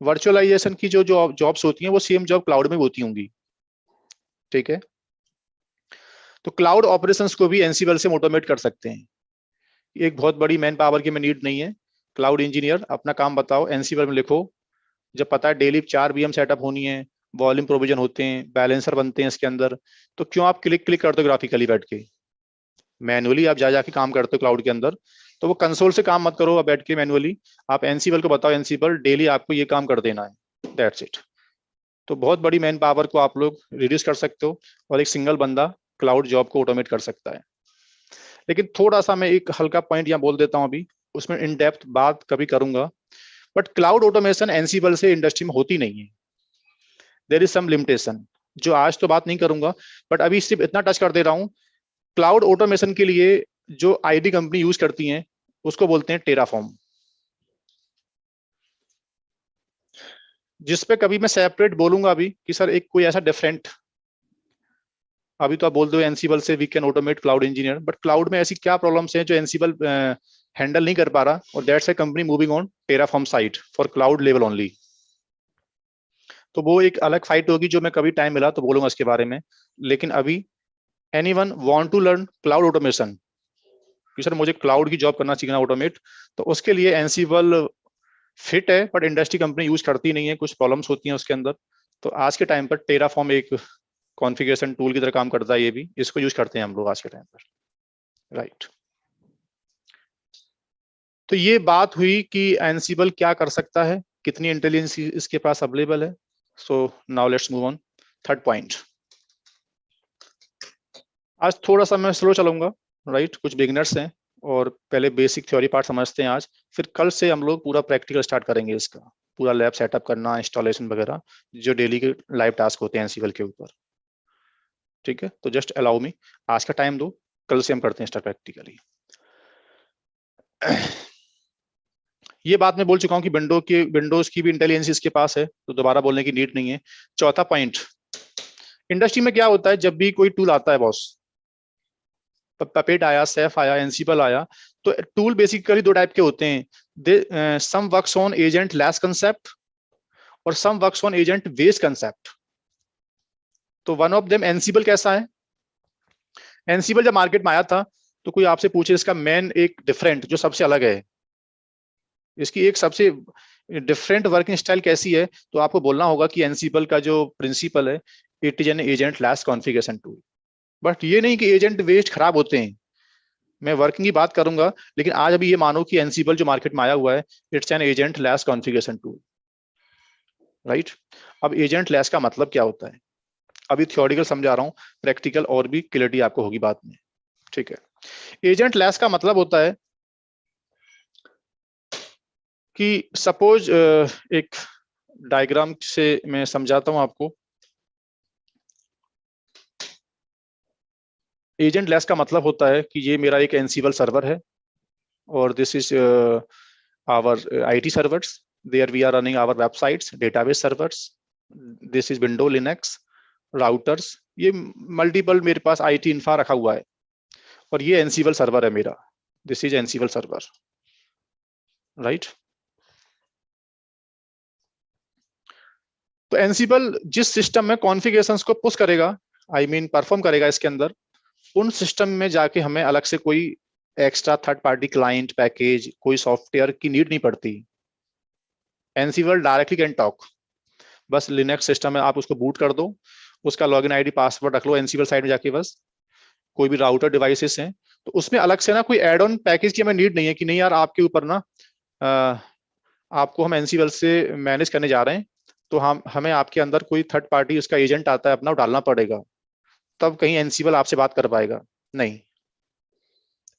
वर्चुअलाइजेशन की जो जो जॉब्स होती हैं वो सेम जॉब क्लाउड में होती होंगी, ठीक है। तो क्लाउड ऑपरेशंस को भी एनसीबल से ऑटोमेट कर सकते हैं। एक बहुत बड़ी मैन पावर की में नीड नहीं है। क्लाउड इंजीनियर अपना काम बताओ, एनसीबल में लिखो, जब पता है डेली 4 बीएम सेटअप होनी है, वॉल्यूम प्रोविजन होते हैं, बैलेंसर बनते हैं इसके अंदर, तो क्यों आप क्लिक क्लिक करते हो ग्राफिकली बैठ के, मैनुअली आप जा जाके काम करते हो क्लाउड के अंदर, तो वो कंसोल से काम मत करो, अब बैठ के मैनुअली आप एनसीबल को बताओ, एनसीबल डेली आपको ये काम कर देना है, दैट्स इट। तो बहुत बड़ी मैन पावर को आप लोग रिड्यूस कर सकते हो, और एक सिंगल बंदा क्लाउड जॉब को ऑटोमेट कर सकता है। लेकिन थोड़ा सा मैं एक हल्का पॉइंट यहाँ बोल देता हूँ, अभी उसमें इन डेप्थ बात कभी करूंगा, बट क्लाउड ऑटोमेशन एनसीबल से इंडस्ट्री में होती नहीं है, देयर इज सम लिमिटेशन, जो आज तो बात नहीं करूंगा, बट अभी सिर्फ इतना टच कर दे रहा हूँ। क्लाउड ऑटोमेशन के लिए जो आईटी कंपनी यूज करती हैं, उसको बोलते हैं टेराफॉर्म, जिसपे कभी मैं सेपरेट बोलूंगा अभी कि सर एक कोई ऐसा डिफरेंट अभी तो आप बोल दो एनसीबल से we can automate cloud engineer, but cloud में ऐसी क्या प्रॉब्लम्स हैं जो एनसीबल हैंडल नहीं कर पा रहा, और that's a company moving on Terraform site for cloud level only. तो वो एक अलग फाइट होगी जो मैं कभी टाइम मिला तो बोलूंगा इसके बारे में। लेकिन अभी anyone want to learn cloud automation कि सर मुझे क्लाउड की जॉब करना सीखना ऑटोमेट, तो उसके लिए एनसीबल फिट है, बट इंडस्ट्री कंपनी यूज करती नहीं है, कुछ प्रॉब्लम्स होती हैं उसके अंदर। तो आज के टाइम पर टेराफॉर्म एक कॉन्फ़िगरेशन टूल की तरह काम करता है, ये भी इसको यूज करते हैं हम लोग आज के टाइम पर, राइट। तो ये बात हुई कि एनसीबल क्या कर सकता है, कितनी इंटेलिजेंस इसके पास अवेलेबल है। So now let's move on third point. आज थोड़ा सा मैं स्लो चलूंगा, राइट। कुछ बिगिनर्स हैं और पहले बेसिक थ्योरी पार्ट समझते हैं आज, फिर कल से हम लोग पूरा प्रैक्टिकल स्टार्ट करेंगे, इसका पूरा लैब सेटअप करना, इंस्टॉलेशन वगैरह, जो डेली के लाइव टास्क होते हैं एनसीबल के ऊपर। ठीक है, तो जस्ट अलाउ मी, आज का टाइम दो, कल से हम करते हैं स्टार्ट प्रैक्टिकली। ये बात मैं बोल चुका हूं कि विंडोज की भी इंटेलिजेंस इसके पास है, तो दोबारा बोलने की नीड नहीं है। चौथा पॉइंट, इंडस्ट्री में क्या होता है जब भी कोई टूल आता है बॉस, पपेट आया, सैफ आया, एनसीबल आया, तो टूल बेसिकली दो टाइप के होते हैं। Some works on agentless concept और some works on agent based concept. तो वन ऑफ देम एनसीबल कैसा है? एनसीबल जब मार्केट में आया था तो कोई आपसे पूछे इसका मेन एक डिफरेंट जो सबसे अलग है, इसकी एक सबसे डिफरेंट वर्किंग स्टाइल कैसी है, तो आपको बोलना होगा कि एनसीबल का जो प्रिंसिपल है, it is an agent less configuration tool. But ये नहीं कि एजेंट वेस्ट खराब होते हैं, मैं वर्किंग की बात करूंगा, लेकिन आज अभी ये मानो कि एनसीबल जो मार्केट में आया हुआ है, it's an agent less configuration tool, right. अब एजेंट लेस का मतलब क्या होता है, अभी थ्योरेटिकल समझा रहा हूं, प्रैक्टिकल और भी क्लियरिटी आपको होगी बाद में। ठीक है, एजेंट लेस का मतलब होता है कि सपोज एक डायग्राम से मैं समझाता हूं आपको। एजेंट लेस का मतलब होता है कि ये मेरा एक एनसीबल सर्वर है और this is our IT servers, there we are running our websites, database servers, this is window Linux routers, ये मल्टीपल मेरे पास आईटी इंफ्रा रखा हुआ है, और ये एनसीबल सर्वर है मेरा, this is Ansible server, right. तो एनसीबल जिस सिस्टम में कॉन्फ़िगरेशंस को पुश करेगा, आई मीन परफॉर्म करेगा इसके अंदर, उन सिस्टम में जाके हमें अलग से कोई extra third party client package, कोई सॉफ्टवेयर की नीड नहीं पड़ती। एनसीबल डायरेक्टली कैन टॉक, बस लिनक्स सिस्टम में आप उसको बूट कर दो, उसका लॉगिन आईडी पासवर्ड रख लो एनसीबल साइड में जाके, बस कोई भी राउटर डिवाइसेस हैं, तो उसमें अलग से ना कोई एड ऑन पैकेज की हमें नीड नहीं है कि नहीं यार आपके ऊपर ना आपको हम एनसीबल से मैनेज करने जा रहे हैं, तो हमें आपके अंदर कोई थर्ड पार्टी उसका एजेंट आता है अपना डालना पड़ेगा, तब कहीं एनसीबल आपसे बात कर पाएगा। नहीं,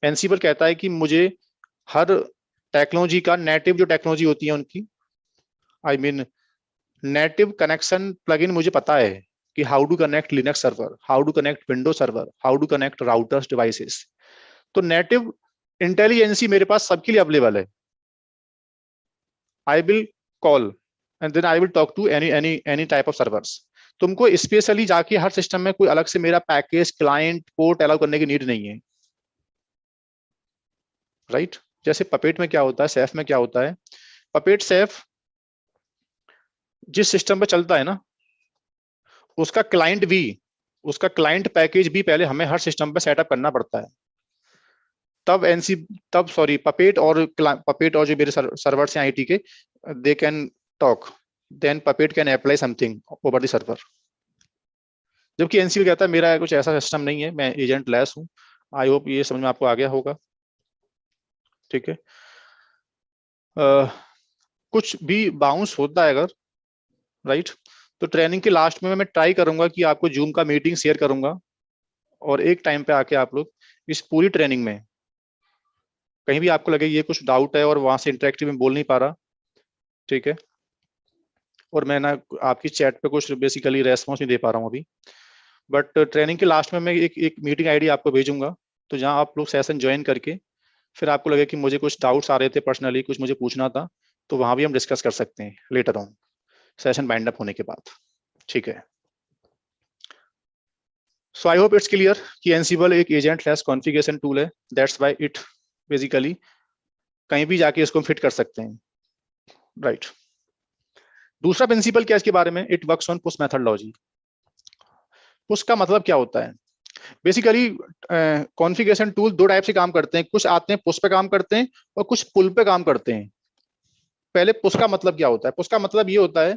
एनसीबल कहता है कि मुझे हर टेक्नोलॉजी का नेटिव जो टेक्नोलॉजी होती है उनकी, I mean native connection plugin मुझे पता है कि how to connect Linux server, how to connect window server, how to connect routers devices. तो नेटिव इंटेलिजेंसी मेरे पास सबके लिए अवेलेबल है। I will call and then I will talk to any type of servers. तुमको specially जाके हर system में कोई अलग से मेरा पैकेज क्लाइंट पोर्ट अलाउ करने की नीड नहीं है, राइट। जैसे पपेट में क्या होता है, सैफ में क्या होता है, पपेट सैफ जिस सिस्टम पे चलता है ना, उसका क्लाइंट भी, उसका क्लाइंट पैकेज भी पहले हमें हर सिस्टम पे सेटअप करना पड़ता है, तब एनसी तब सॉरी पपेट और जो मेरे सर्वर्स हैं आईटी के, they can talk, then Puppet can apply something over the server. जबकि एनसीबी कहता है मेरा कुछ ऐसा सिस्टम नहीं है, मैं एजेंट लेस हूं। आई होप ये समझ में आपको आ गया होगा, ठीक है। कुछ भी बाउंस होता है अगर, राइट, तो ट्रेनिंग के लास्ट में मैं ट्राई करूंगा कि आपको जूम का मीटिंग शेयर करूंगा, और एक टाइम पे आके आप लोग इस पूरी ट्रेनिंग में कहीं भी आपको लगे ये कुछ डाउट है और वहां से इंटरेक्टिव में बोल नहीं पा रहा, ठीक है, और मैं ना आपकी चैट पे कुछ बेसिकली रेस्पॉन्स नहीं दे पा रहा हूँ अभी, बट ट्रेनिंग के लास्ट में मैं एक मीटिंग आईडी आपको भेजूंगा, तो जहां आप लोग सेशन ज्वाइन करके फिर आपको लगे कि मुझे कुछ डाउट्स आ रहे थे पर्सनली, कुछ मुझे पूछना था, तो वहां भी हम डिस्कस कर सकते हैं later on, session bind up होने के बाद, ठीक है। So I hope it's clear कि एनसीबल एक एजेंट लेस कॉन्फ़िगरेशन टूल है, दैट्स व्हाई इट बेसिकली कहीं भी जाके इसको फिट कर सकते हैं, राइट। दूसरा प्रिंसिपल क्या है इसके बारे में, it works on push methodology. Push का मतलब क्या होता है, बेसिकली कॉन्फ़िगरेशन टूल दो टाइप से काम करते हैं, कुछ आते हैं पुश पे काम करते हैं और कुछ पुल पे काम करते हैं। पहले पुश का मतलब क्या होता है, पुश का मतलब ये होता है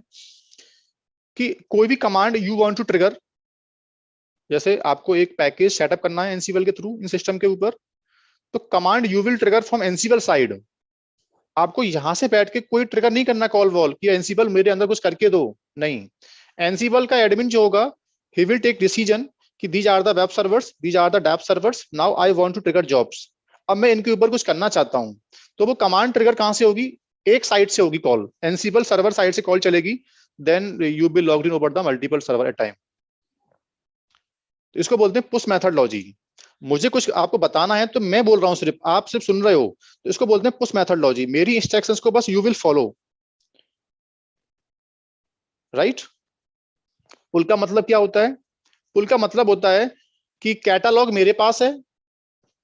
कि कोई भी command you want to trigger, जैसे आपको एक पैकेज सेटअप करना है एनसीबल के थ्रू इन सिस्टम के ऊपर, तो command you will trigger from Ansible side. आपको यहां से बैठ के कोई ट्रिगर नहीं करना कॉल वॉल कि एनसीबल मेरे अंदर कुछ करके दो, नहीं। एनसीबल का एडमिन जो होगा, ही विल टेक डिसीजन कि these are the web servers, these are the app servers, now I want to trigger jobs. अब मैं इनके ऊपर कुछ करना चाहता हूं, तो वो कमांड ट्रिगर कहां से होगी, एक साइड से होगी कॉल, एनसीबल सर्वर साइड से कॉल चलेगी, then you be logged in over the multiple server at time. तो इसको बोलते हैं पुश मेथडोलॉजी। मुझे कुछ आपको बताना है तो मैं बोल रहा हूं, सिर्फ आप सिर्फ सुन रहे हो, तो इसको बोलते हैं पुश मेथडोलॉजी। मेरी इंस्ट्रक्शंस को बस यू विल फॉलो, राइट। पुल का मतलब क्या होता है, पुल का मतलब होता है कि कैटालॉग मेरे पास है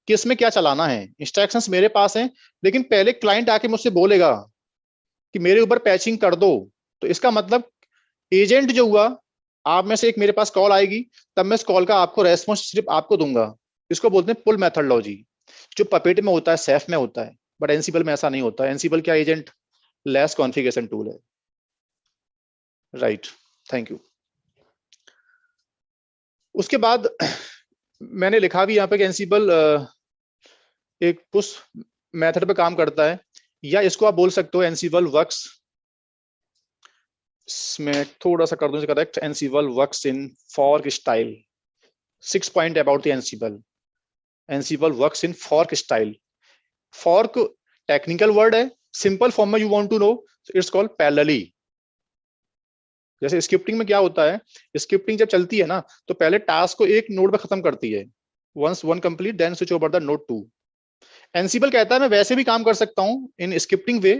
कि इसमें क्या चलाना है, इंस्ट्रक्शंस मेरे पास हैं, लेकिन पहले क्लाइंट आके मुझसे बोलेगा कि मेरे ऊपर पैचिंग कर दो। तो इसका मतलब एजेंट जो हुआ, आप में से एक मेरे पास कॉल आएगी, तब मैं इस कॉल का आपको रेस्पॉन्स सिर्फ आपको दूंगा। इसको बोलते हैं पुल मेथडोलॉजी, जो पपेट में होता है, सेफ में होता है, बट एनसीबल में ऐसा नहीं होता। एनसीबल क्या एजेंट लेस कॉन्फ़िगरेशन टूल है, राइट। Thank you. उसके बाद मैंने लिखा भी यहाँ पे कि एनसीबल एक पुश मेथड पे काम करता है, या इसको आप बोल सकते हो एनसीबल वर्क्स, मैं थोड़ा सा कर दूं correct, Ansible works in fork style. 6 point about the Ansible, Ansible works in fork style. Fork technical word है, सिंपल फॉर्म में you want to know, it's called parallelly. जैसे स्क्रिप्टिंग में क्या होता है, स्क्रिप्टिंग जब चलती है ना, तो पहले टास्क को एक नोड पे खत्म करती है, once one complete then switch over the node two. Ansible कहता है मैं वैसे भी काम कर सकता हूं इन स्क्रिप्टिंग वे,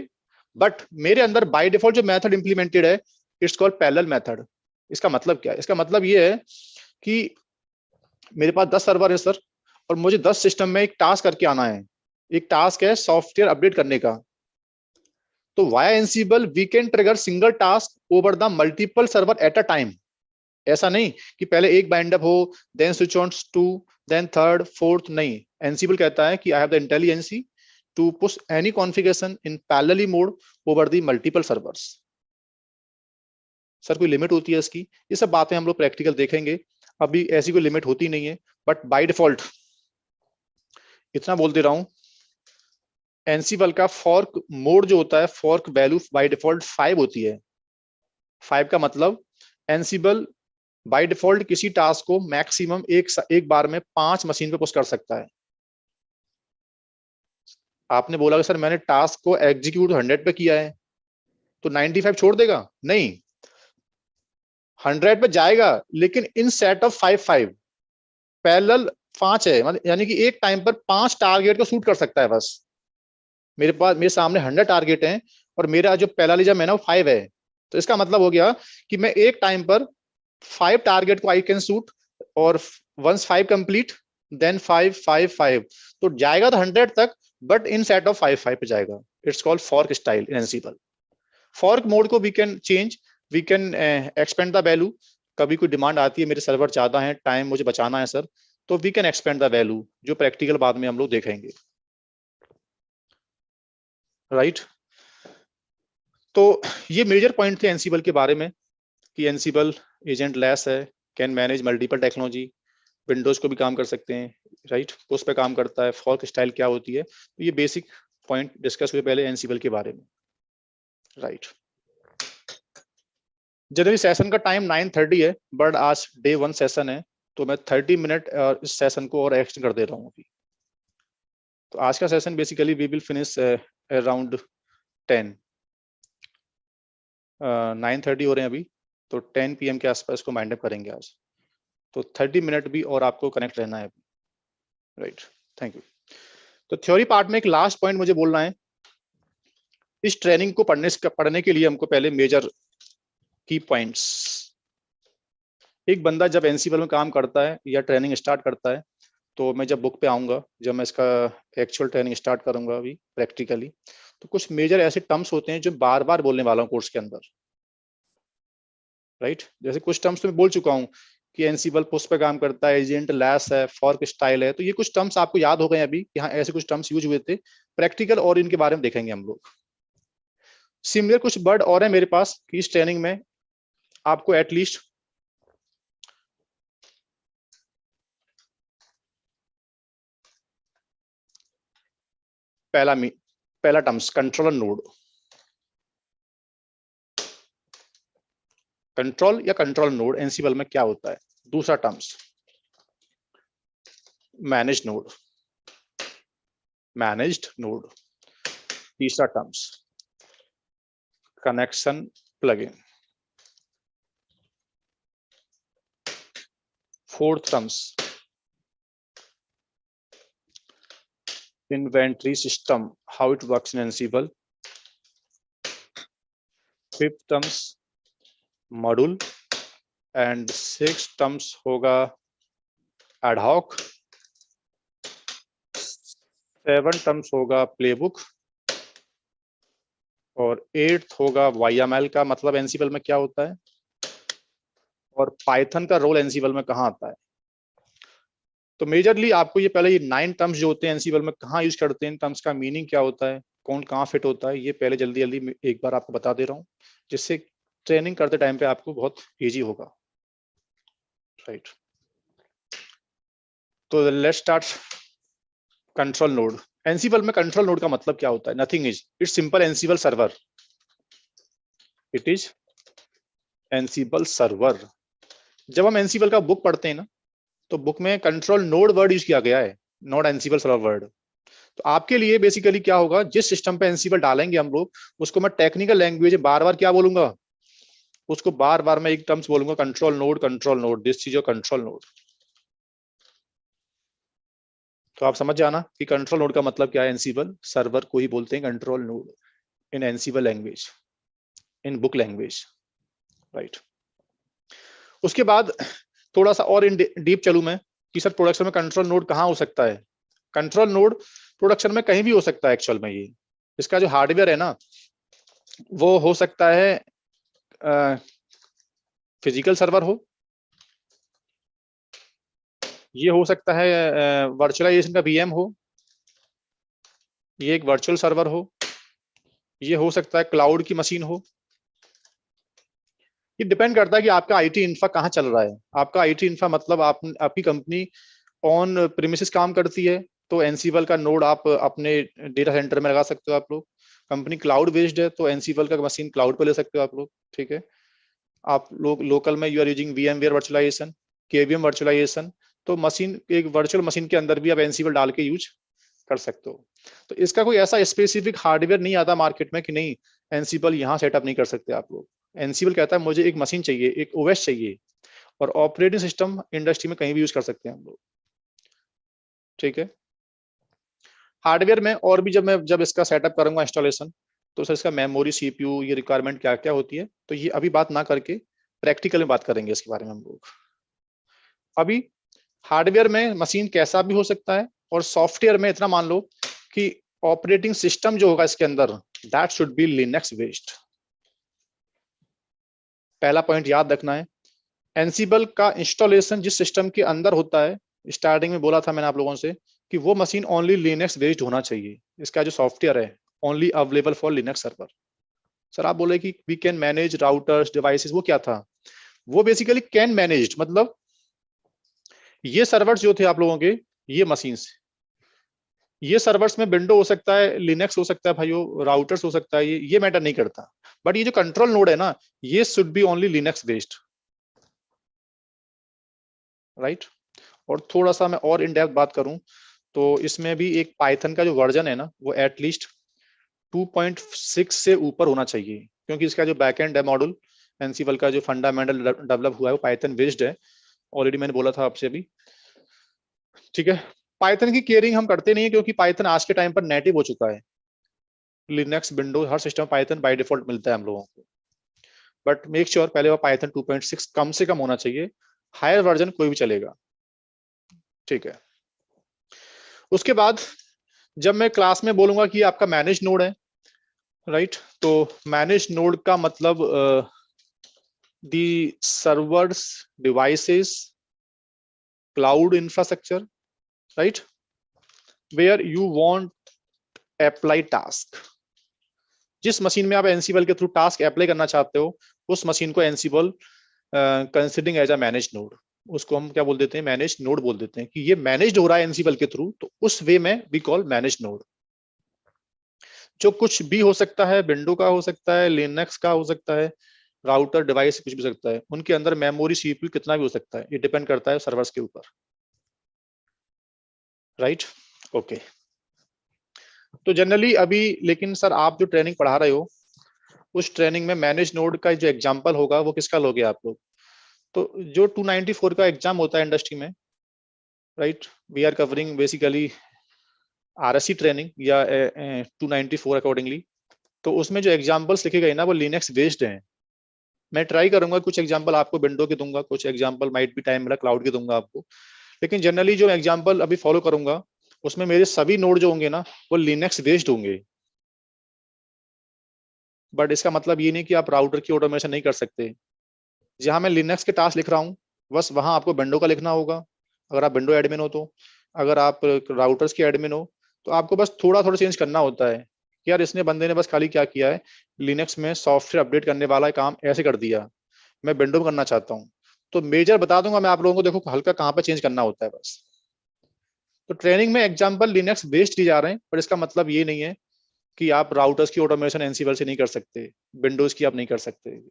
बट मेरे अंदर बाय डिफॉल्ट जो मेथड इंप्लीमेंटेड है, इट्स कॉल्ड पैरेलल मेथड। इसका मतलब क्या है, इसका मतलब ये है कि मेरे पास 10 सर्वर है सर, और मुझे 10 सिस्टम में एक टास्क करके आना है। एक टास्क है सॉफ्टवेयर अपडेट करने का, तो via Ansible we can trigger single task over the multiple server at a time. ऐसा नहीं कि पहले एक बाइंड अप हो, then switch on two, then third fourth, नहीं। एनसीबल कहता है कि I have the intelligence to push any configuration in parallelly mode over the multiple servers. Sir कोई लिमिट होती है इसकी, ये सब बातें हम लोग प्रैक्टिकल देखेंगे, अभी ऐसी कोई लिमिट होती नहीं है, बट बाय डिफॉल्ट इतना बोल दे रहा हूं, एनसीबल का फॉर्क मोड जो होता है, फॉर्क वैल्यू बाय डिफॉल्ट 5 होती है। 5 का मतलब एनसीबल बाय डिफॉल्ट किसी टास्क को मैक्सिमम एक बार में 5 मशीन पे पुश कर सकता है। आपने बोला कि सर मैंने टास्क को एग्जीक्यूट 100 पे किया है, तो 95 छोड़ देगा, नहीं, 100 पे जाएगा, लेकिन इन सेट ऑफ 5 पैरेलल 5 है, मतलब यानी कि एक टाइम पर 5 टारगेट को शूट कर सकता है बस। मेरे पास, मेरे सामने 100 टारगेट हैं, और मेरा जो पैरेललिज्म है ना वो 5 है, तो इसका मतलब हो गया कि मैं एक टाइम पर 5 टारगेट को आई कैन शूट, और वंस 5 कंप्लीट देन 5 5 5, तो जाएगा तो 100 तक, बट इन सेट ऑफ 5 पे जाएगा। It's called fork style in Ansible. Fork mode को we can change, we can expand the value. कभी कोई डिमांड आती है मेरे सर्वर ज्यादा है, टाइम मुझे बचाना है सर, तो we can expand the value, जो प्रैक्टिकल बाद में हम लोग देखेंगे, राइट। तो ये मेजर पॉइंट थे एनसीबल के बारे में, कि एनसीबल एजेंट लेस है, can manage multiple technology, Windows को भी काम कर सकते हैं, राइट, उस पर काम करता है, फॉर्क स्टाइल क्या होती है, तो ये बेसिक पॉइंट डिस्कस हुए पहले एनसीबल के बारे में, राइट। जनरली सेशन का टाइम 9:30 है, बट आज डे 1 सेशन है, तो मैं 30 मिनट इस सेशन को और एक्सटेंड कर दे रहा हूँ अभी। तो आज का session basically we will finish around 10, 9:30 हो रहे हैं अभी, तो 10 PM के आसपास को माइंड अप करेंगे आज, तो 30 मिनट भी और आपको कनेक्ट रहना है, राइट। Thank you. तो थ्योरी पार्ट में एक लास्ट पॉइंट मुझे बोलना है, इस ट्रेनिंग को पढ़ने के लिए हमको पहले मेजर की पॉइंट्स एक बंदा जब एनसीबल में काम करता है या ट्रेनिंग स्टार्ट करता है, तो मैं जब बुक पे आऊंगा, जब मैं इसका एक्चुअल ट्रेनिंग स्टार्ट करूंगा अभी प्रैक्टिकली, तो कुछ मेजर ऐसे टर्म्स होते हैं जो बार बार बोलने वाला हूँ कोर्स के अंदर, राइट। जैसे कुछ टर्म्स तो मैं बोल चुका हूँ कि एनसीबल पोस्ट पे काम करता है, एजेंट लैस है, फॉर्क स्टाइल है, तो ये कुछ टर्म्स आपको याद हो गए अभी कि हाँ ऐसे कुछ टर्म्स यूज हुए थे प्रैक्टिकल, और इनके बारे में देखेंगे हम लोग। सिमिलर कुछ वर्ड और है मेरे पास कि इस ट्रेनिंग में आपको एटलीस्ट पहला टर्म्स कंट्रोलर नोड, कंट्रोल या कंट्रोल नोड एनसीबल में क्या होता है। दूसरा टर्म्स मैनेज्ड नोड। तीसरा terms connection plugin. Fourth terms inventory system, how it works in Ansible. Fifth terms module, and sixth terms होगा ad hoc, सेवन टर्म्स होगा playbook, और एट्थ होगा YML का मतलब एनसीबल में क्या होता है, और पाइथन का रोल एनसीबल में कहाँ आता है। तो मेजरली आपको ये पहले ये 9 टर्म्स जो होते हैं एनसीबल में कहाँ यूज करते हैं, टर्म्स का मीनिंग क्या होता है, कौन कहाँ फिट होता है, ये पहले जल्दी जल्दी एक बार आपको बता दे रहा हूँ, जिससे ट्रेनिंग करते टाइम पे आपको बहुत इजी होगा, राइट। तो let's start. Control node Ansible में, कंट्रोल नोड का मतलब क्या होता है, nothing is, it's simple Ansible server, it is Ansible server. जब हम एनसीबल का बुक पढ़ते हैं ना, तो बुक में कंट्रोल नोड वर्ड यूज किया गया है, नॉट एनसीबल सर्वर वर्ड। तो आपके लिए बेसिकली क्या होगा, जिस सिस्टम पे एनसीबल डालेंगे हम लोग, उसको मैं टेक्निकल लैंग्वेज बार बार क्या बोलूंगा, उसको बार बार मैं एक टर्म्स बोलूंगा, कंट्रोल नोड, दिस चीज कंट्रोल नोड। तो आप समझ जाना कि कंट्रोल नोड का मतलब क्या है, एनसीबल सर्वर को ही बोलते हैं control node in Ansible language, in book language, right. उसके बाद थोड़ा सा और इन डीप चलूं मैं कि सर प्रोडक्शन में कंट्रोल नोड कहाँ हो सकता है। कंट्रोल नोड प्रोडक्शन में कहीं भी हो सकता है एक्चुअल में। ये इसका जो हार्डवेयर है ना, वो हो सकता है फिजिकल सर्वर हो, ये हो सकता है वर्चुअलाइजेशन का वीएम हो, ये एक वर्चुअल सर्वर हो, ये हो सकता है क्लाउड की मशीन हो। ये डिपेंड करता है कि आपका आईटी इंफ्रा कहाँ चल रहा है। आपका आईटी इंफ्रा मतलब आपकी कंपनी ऑन प्रीमिसेस काम करती है, तो एनसीबल का नोड आप अपने डेटा सेंटर में लगा सकते हो आप लोग। कंपनी क्लाउड बेस्ड है, तो एनसीबल का मशीन क्लाउड पे ले सकते हो आप लोग, ठीक है। आप लोग लोकल में you are using VMware virtualization, KVM virtualization, तो मशीन एक वर्चुअल मशीन के अंदर भी आप एनसीबल डाल के यूज कर सकते हो। तो इसका कोई ऐसा स्पेसिफिक हार्डवेयर नहीं आता मार्केट में कि नहीं एनसीबल यहाँ सेटअप नहीं कर सकते आप लोग। एनसीबल कहता है मुझे एक मशीन चाहिए, एक ओएस चाहिए, और ऑपरेटिंग सिस्टम इंडस्ट्री में कहीं भी यूज कर सकते हैं हम लोग, ठीक है। हार्डवेयर में और भी जब इसका सेटअप करूंगा इंस्टॉलेशन, तो सर इसका मेमोरी सीपीयू ये रिक्वायरमेंट क्या क्या होती है, तो ये अभी बात ना करके प्रैक्टिकल में बात करेंगे इसके बारे में हम लोग। अभी हार्डवेयर में मशीन कैसा भी हो सकता है, और सॉफ्टवेयर में इतना मान लो कि ऑपरेटिंग सिस्टम जो होगा इसके अंदर that should be Linux based. पहला पॉइंट याद रखना है, एनसीबल का इंस्टॉलेशन जिस सिस्टम के अंदर होता है, स्टार्टिंग में बोला था मैंने आप लोगों से कि वो मशीन ओनली लिनक्स बेस्ड होना चाहिए। इसका जो सॉफ्टवेयर है only available for Linux server. Sir आप बोले कि we can manage routers devices, वो क्या था, वो बेसिकली कैन मैनेज मतलब ये सर्वर्स जो थे आप लोगों के, ये मशीन्स, ये सर्वर्स में विंडो हो सकता है, लिनक्स हो सकता है भाइयों, राउटर्स हो सकता है, ये मैटर नहीं करता। बट ये जो कंट्रोल नोड है ना, ये should be only Linux based, right. और थोड़ा सा मैं और इन डेप्थ बात करूं, तो इसमें भी एक पाइथन का जो वर्जन है ना, वो एटलीस्ट 2.6 से ऊपर होना चाहिए, क्योंकि इसका जो बैकएंड है मॉड्यूल एनसीबल का जो फंडामेंटल डेवलप हुआ है वो पाइथन बेस्ड है। ऑलरेडी मैंने बोला था आपसे अभी, ठीक है। पाइथन की केयरिंग हम करते नहीं है, क्योंकि पाइथन आज के टाइम पर नेटिव हो चुका है। Linux Windows her system Python by default मिलता है हम लोगों को। बट मेक श्योर पहले वो पाइथन 2.6 कम से कम होना चाहिए, हायर वर्जन कोई भी चलेगा, ठीक है। उसके बाद जब मैं क्लास में बोलूंगा कि आपका मैनेज नोड है, राइट, तो मैनेज नोड का मतलब the servers devices cloud infrastructure, right, where you want apply task. जिस मशीन में आप एनसीबल के थ्रू टास्क अप्लाई करना चाहते हो, उस मशीन को Ansible considering as a manage node, उसको हम क्या बोल देते हैं, मैनेज नोड बोल देते हैं, कि ये मैनेज हो रहा है एनसीबल के थ्रू, तो उस वे में वी कॉल मैनेज नोड। जो कुछ भी हो सकता है, विंडो का हो सकता है, लिनक्स का हो सकता है, राउटर डिवाइस कुछ भी हो सकता है, उनके अंदर मेमोरी सीपीयू कितना भी हो सकता है, ये डिपेंड करता है सर्वर्स के ऊपर, राइट, ओके। तो जनरली अभी, लेकिन सर आप जो ट्रेनिंग पढ़ा रहे हो, उस ट्रेनिंग में मैनेज नोड का जो एग्जांपल होगा वो किसका लोगे आप लोग? तो जो 294 का एग्जाम होता है इंडस्ट्री में, right, we are covering basically RSC training या 294 अकॉर्डिंगली। तो उसमें जो एग्जांपल्स लिखे गए ना वो लिनक्स बेस्ड हैं। मैं ट्राई करूंगा कुछ एग्जांपल आपको विंडो के दूंगा, कुछ एग्जांपल माइट भी टाइम मिला क्लाउड के दूंगा आपको, लेकिन जनरली जो एग्जांपल अभी फॉलो करूंगा उसमें मेरे सभी नोड जो होंगे ना वो लिनक्स बेस्ड होंगे। बट इसका मतलब ये नहीं कि आप राउटर की ऑटोमेशन नहीं कर सकते। जहां मैं लिनक्स के टास्क लिख रहा हूँ बस वहां आपको विंडो का लिखना होगा, अगर आप विंडो एडमिन हो तो। अगर आप राउटर्स के एडमिन हो तो आपको बस थोड़ा थोड़ा चेंज करना होता है कि यार इसने बंदे ने बस खाली क्या किया है, लिनक्स में सॉफ्टवेयर अपडेट करने वाला काम ऐसे कर दिया, मैं विंडो में करना चाहता हूँ, तो मेजर बता दूंगा मैं आप लोगों को, देखो हल्का कहाँ पे चेंज करना होता है बस। तो ट्रेनिंग में एग्जाम्पल लिनक्स बेस्ड दिए जा रहे हैं, पर इसका मतलब ये नहीं है कि आप राउटर्स की ऑटोमेशन एनसीबल से नहीं कर सकते, विंडोज की आप नहीं कर सकते।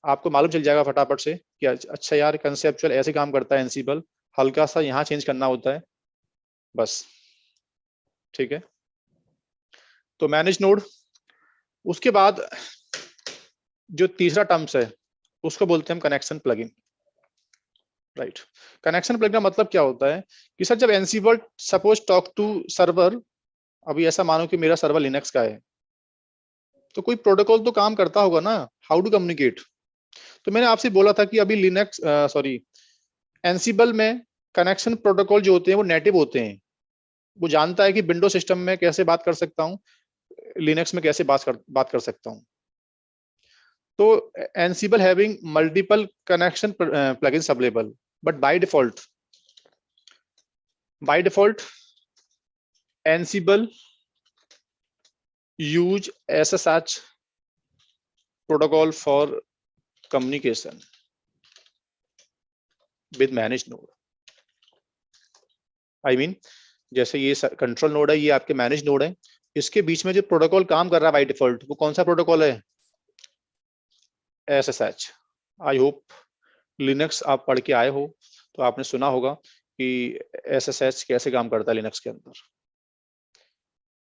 आपको मालूम चल जाएगा फटाफट से कि अच्छा यार कंसेप्चुअल ऐसे काम करता है एनसीबल, हल्का सा यहाँ चेंज करना होता है बस, ठीक है। तो मैनेज नोड, उसके बाद जो तीसरा टर्म्स है उसको बोलते हैं हम connection plugin, right. Connection plugin का मतलब क्या होता है कि सर जब Ansible suppose talk to server, अभी ऐसा मानो कि मेरा सर्वर लिनक्स का है, तो कोई प्रोटोकॉल तो काम करता होगा ना, हाउ टू कम्युनिकेट। तो मैंने आपसे बोला था कि अभी लिनक्स सॉरी एनसीबल में कनेक्शन प्रोटोकॉल जो होते हैं वो नेटिव होते हैं, वो जानता है कि विंडो सिस्टम में कैसे बात कर सकता हूँ, लिनक्स में कैसे बात कर सकता हूँ। तो Ansible having multiple connection plugins available, but by default Ansible use SSH protocol for communication with manage node. I mean जैसे ये कंट्रोल नोड है, ये आपके मैनेज नोड है, इसके बीच में जो प्रोटोकॉल काम कर रहा है बाय डिफॉल्ट वो कौन सा प्रोटोकॉल है? एसएसएच। आई होप लिनक्स आप पढ़ के आए हो तो आपने सुना होगा कि एसएसएच कैसे काम करता है लिनक्स के अंदर।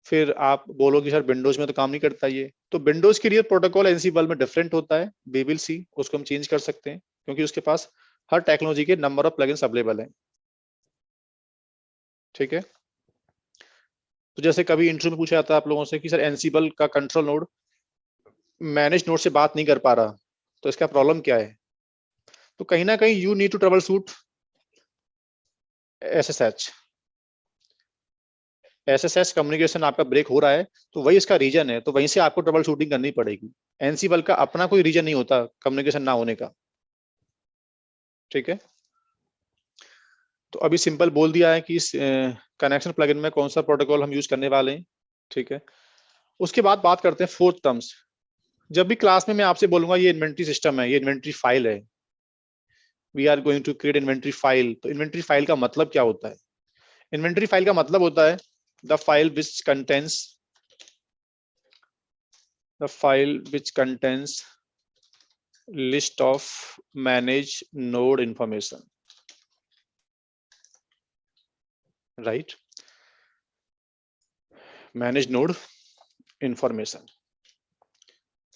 फिर आप बोलोगे सर विंडोज में तो काम नहीं करता ये, तो विंडोज के लिए प्रोटोकॉल एनसीबल में डिफरेंट होता है, वी विल सी, उसको हम चेंज कर सकते हैं क्योंकि उसके पास हर टेक्नोलॉजी के नंबर ऑफ प्लगइन्स अवेलेबल है, ठीक है। तो जैसे कभी इंटरव्यू में पूछा जाता है आप लोगों से कि सर एनसीबल का कंट्रोल नोड मैनेज नोड से बात नहीं कर पा रहा, तो इसका प्रॉब्लम क्या है? तो कहीं ना कहीं you need to troubleshoot SSH. SSH communication आपका ब्रेक हो रहा है तो वही इसका रीजन है, तो वहीं से आपको ट्रबल शूटिंग करनी पड़ेगी। एनसीबल का अपना कोई रीजन नहीं होता कम्युनिकेशन ना होने का, ठीक है। तो अभी सिंपल बोल दिया है कि इस कनेक्शन प्लगइन में कौन सा प्रोटोकॉल हम यूज करने वाले हैं, ठीक है। उसके बाद बात करते हैं फोर्थ टर्म्स। जब भी क्लास में मैं आपसे बोलूंगा ये इन्वेंट्री सिस्टम है, ये इन्वेंट्री फाइल है, we are going to create inventory file, तो इन्वेंट्री फाइल का मतलब क्या होता है? इन्वेंट्री फाइल का मतलब होता है the file which contains list of manage node information, right, manage node information।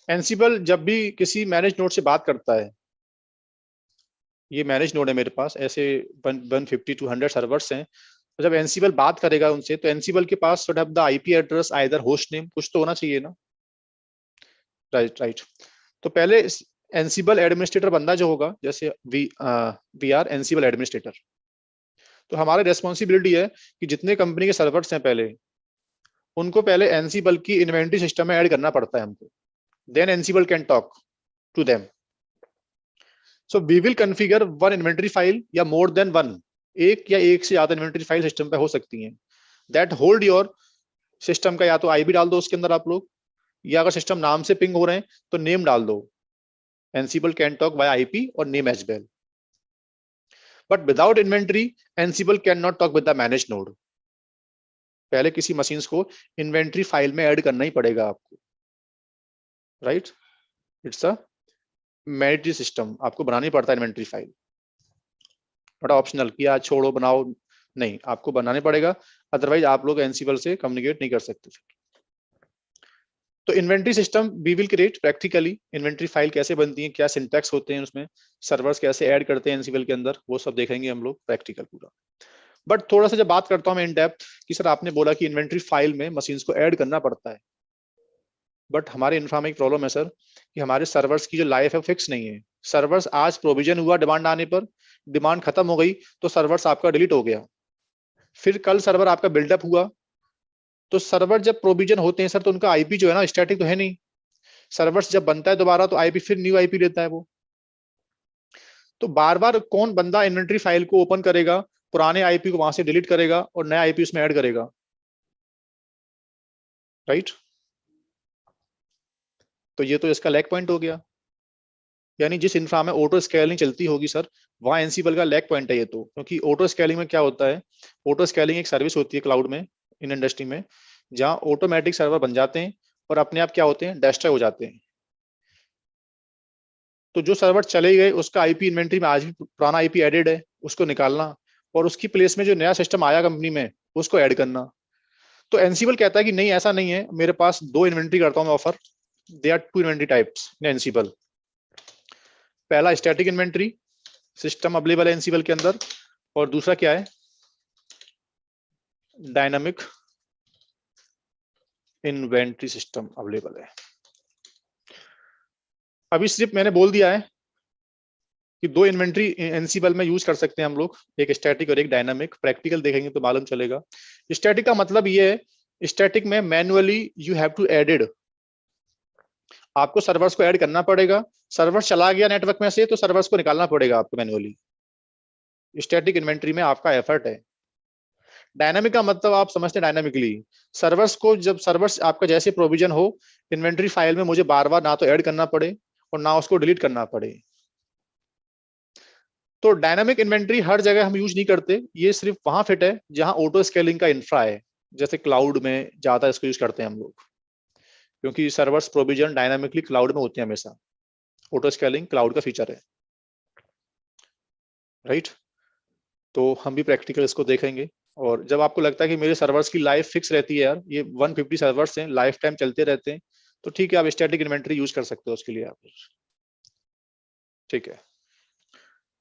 Ansible जब भी किसी मैनेज नोड से बात करता है, ये मैनेज नोड है मेरे पास, ऐसे 150 to 100 सर्वर्स हैं, तो जब एनसीबल बात करेगा उनसे तो एनसीबल के पास should have the IP address either host name, कुछ तो होना चाहिए ना, राइट राइट। तो पहले एनसीबल एडमिनिस्ट्रेटर बंदा जो होगा, जैसे वी आर एनसीबल एडमिनिस्ट्रेटर, तो हमारी रेस्पॉन्सिबिलिटी है कि जितने कंपनी के सर्वर्स हैं पहले, उनको पहले एनसीबल की इन्वेंटरी सिस्टम में ऐड करना पड़ता है हमको, then Ansible can talk to them. So we will configure one inventory file या मोर देन वन, एक या एक से ज्यादा इन्वेंटरी फाइल सिस्टम पे हो सकती हैं, दैट होल्ड योर सिस्टम का या तो आईपी डाल दो उसके अंदर आप लोग, या अगर सिस्टम नाम से पिंग हो रहे हैं तो नेम डाल दो, Ansible can talk by IP और name as well. But without inventory Ansible can not talk with the manage node. पहले किसी मशीन को इन्वेंटरी फाइल में ऐड करना ही पड़ेगा आपको, right? It's a mandatory system, आपको बनानी पड़ता है इन्वेंटरी फाइल, बड़ा ऑप्शनल कि आज छोड़ो बनाओ, नहीं, आपको बनाने पड़ेगा, अदरवाइज आप लोग एनसीबल से कम्युनिकेट नहीं कर सकते। तो inventory system we will create practically, inventory file कैसे बनती है, क्या सिंटैक्स होते हैं उसमें, सर्वर्स कैसे ऐड करते हैं एनसीबल के अंदर, वो सब देखेंगे हम लोग प्रैक्टिकल पूरा। बट थोड़ा सा जब बात करता हूं मैं इन डेप्थ कि सर आपने बोला कि इन्वेंटरी फाइल में मशीन्स को ऐड करना पड़ता है, बट हमारे इन्फ्रा में एक प्रॉब्लम है सर कि हमारे सर्वर्स की जो लाइफ है फिक्स नहीं है। सर्वर्स आज प्रोविजन हुआ डिमांड आने पर, डिमांड खत्म हो गई तो सर्वर्स आपका डिलीट हो गया, फिर कल सर्वर आपका बिल्डअप हुआ, तो सर्वर जब प्रोविजन होते हैं सर तो उनका आईपी जो है ना स्टैटिक तो है नहीं, सर्वर्स जब बनता है दोबारा तो आईपी फिर न्यू आईपी लेता है वो, तो बार बार कौन बंदा इन्वेंटरी फाइल को ओपन करेगा, पुराने आईपी को वहां से डिलीट करेगा और नया आईपी उसमें ऐड करेगा, राइट? तो ये तो इसका लैग पॉइंट हो गया, यानी जिस इंफ्रा में ऑटो स्केलिंग चलती होगी सर, वहां एनसीबल का लैग पॉइंट है ये तो, क्योंकि ऑटो स्केलिंग में क्या होता है, ऑटो स्केलिंग एक सर्विस होती है क्लाउड में इन इंडस्ट्री में, जहां ऑटोमेटिक सर्वर बन जाते हैं और अपने आप क्या होते हैं, डिस्ट्रॉय हो जाते हैं। तो जो सर्वर चले गए उसका आईपी इन्वेंटरी में आज भी पुराना आईपी एडेड है, उसको निकालना और उसकी प्लेस में जो नया सिस्टम आया कंपनी में उसको ऐड करना। तो एनसीबल कहता है कि नहीं ऐसा नहीं है, मेरे पास दो इन्वेंटरी करता हूं मैं offer, they are two inventory types in Ansible. पहला स्टैटिक इन्वेंटरी सिस्टम अवेलेबल है एनसीबल के अंदर, और दूसरा क्या है, डायनामिक इन्वेंटरी सिस्टम अवेलेबल है। अभी सिर्फ मैंने बोल दिया है कि दो इन्वेंटरी एनसीबल में यूज कर सकते हैं हम लोग, एक स्टैटिक और एक डायनामिक, प्रैक्टिकल देखेंगे तो मालूम चलेगा। स्टैटिक का मतलब ये है, स्टैटिक में manually you have to added, आपको सर्वर्स को ऐड करना पड़ेगा, सर्वर्स चला गया नेटवर्क में से तो सर्वर्स को निकालना पड़ेगा आपको मैन्युअली, स्टैटिक इन्वेंटरी में आपका एफर्ट है। डायनामिक का मतलब आप समझते हैं डायनामिकली, सर्वर्स को जब सर्वर्स आपका जैसे प्रोविजन हो इन्वेंटरी फाइल में, मुझे बार बार ना तो ऐड करना पड़े और ना उसको डिलीट करना पड़े। तो डायनामिक इन्वेंटरी हर जगह हम यूज नहीं करते, ये सिर्फ वहां फिट है जहां ऑटो स्केलिंग का इंफ्रा है, जैसे क्लाउड में ज्यादा इसको यूज करते हैं हम लोग, क्योंकि सर्वर्स प्रोविजन डायनामिकली क्लाउड में होते हैं हमेशा, ऑटो स्केलिंग क्लाउड का फीचर है, राइट? तो हम भी प्रैक्टिकल इसको देखेंगे। और जब आपको लगता है कि मेरे सर्वर्स की लाइफ फिक्स रहती है यार, ये 150 सर्वर्स हैं, लाइफ टाइम चलते रहते हैं, तो ठीक है आप स्टैटिक इन्वेंटरी यूज कर सकते हो उसके लिए आप, ठीक है?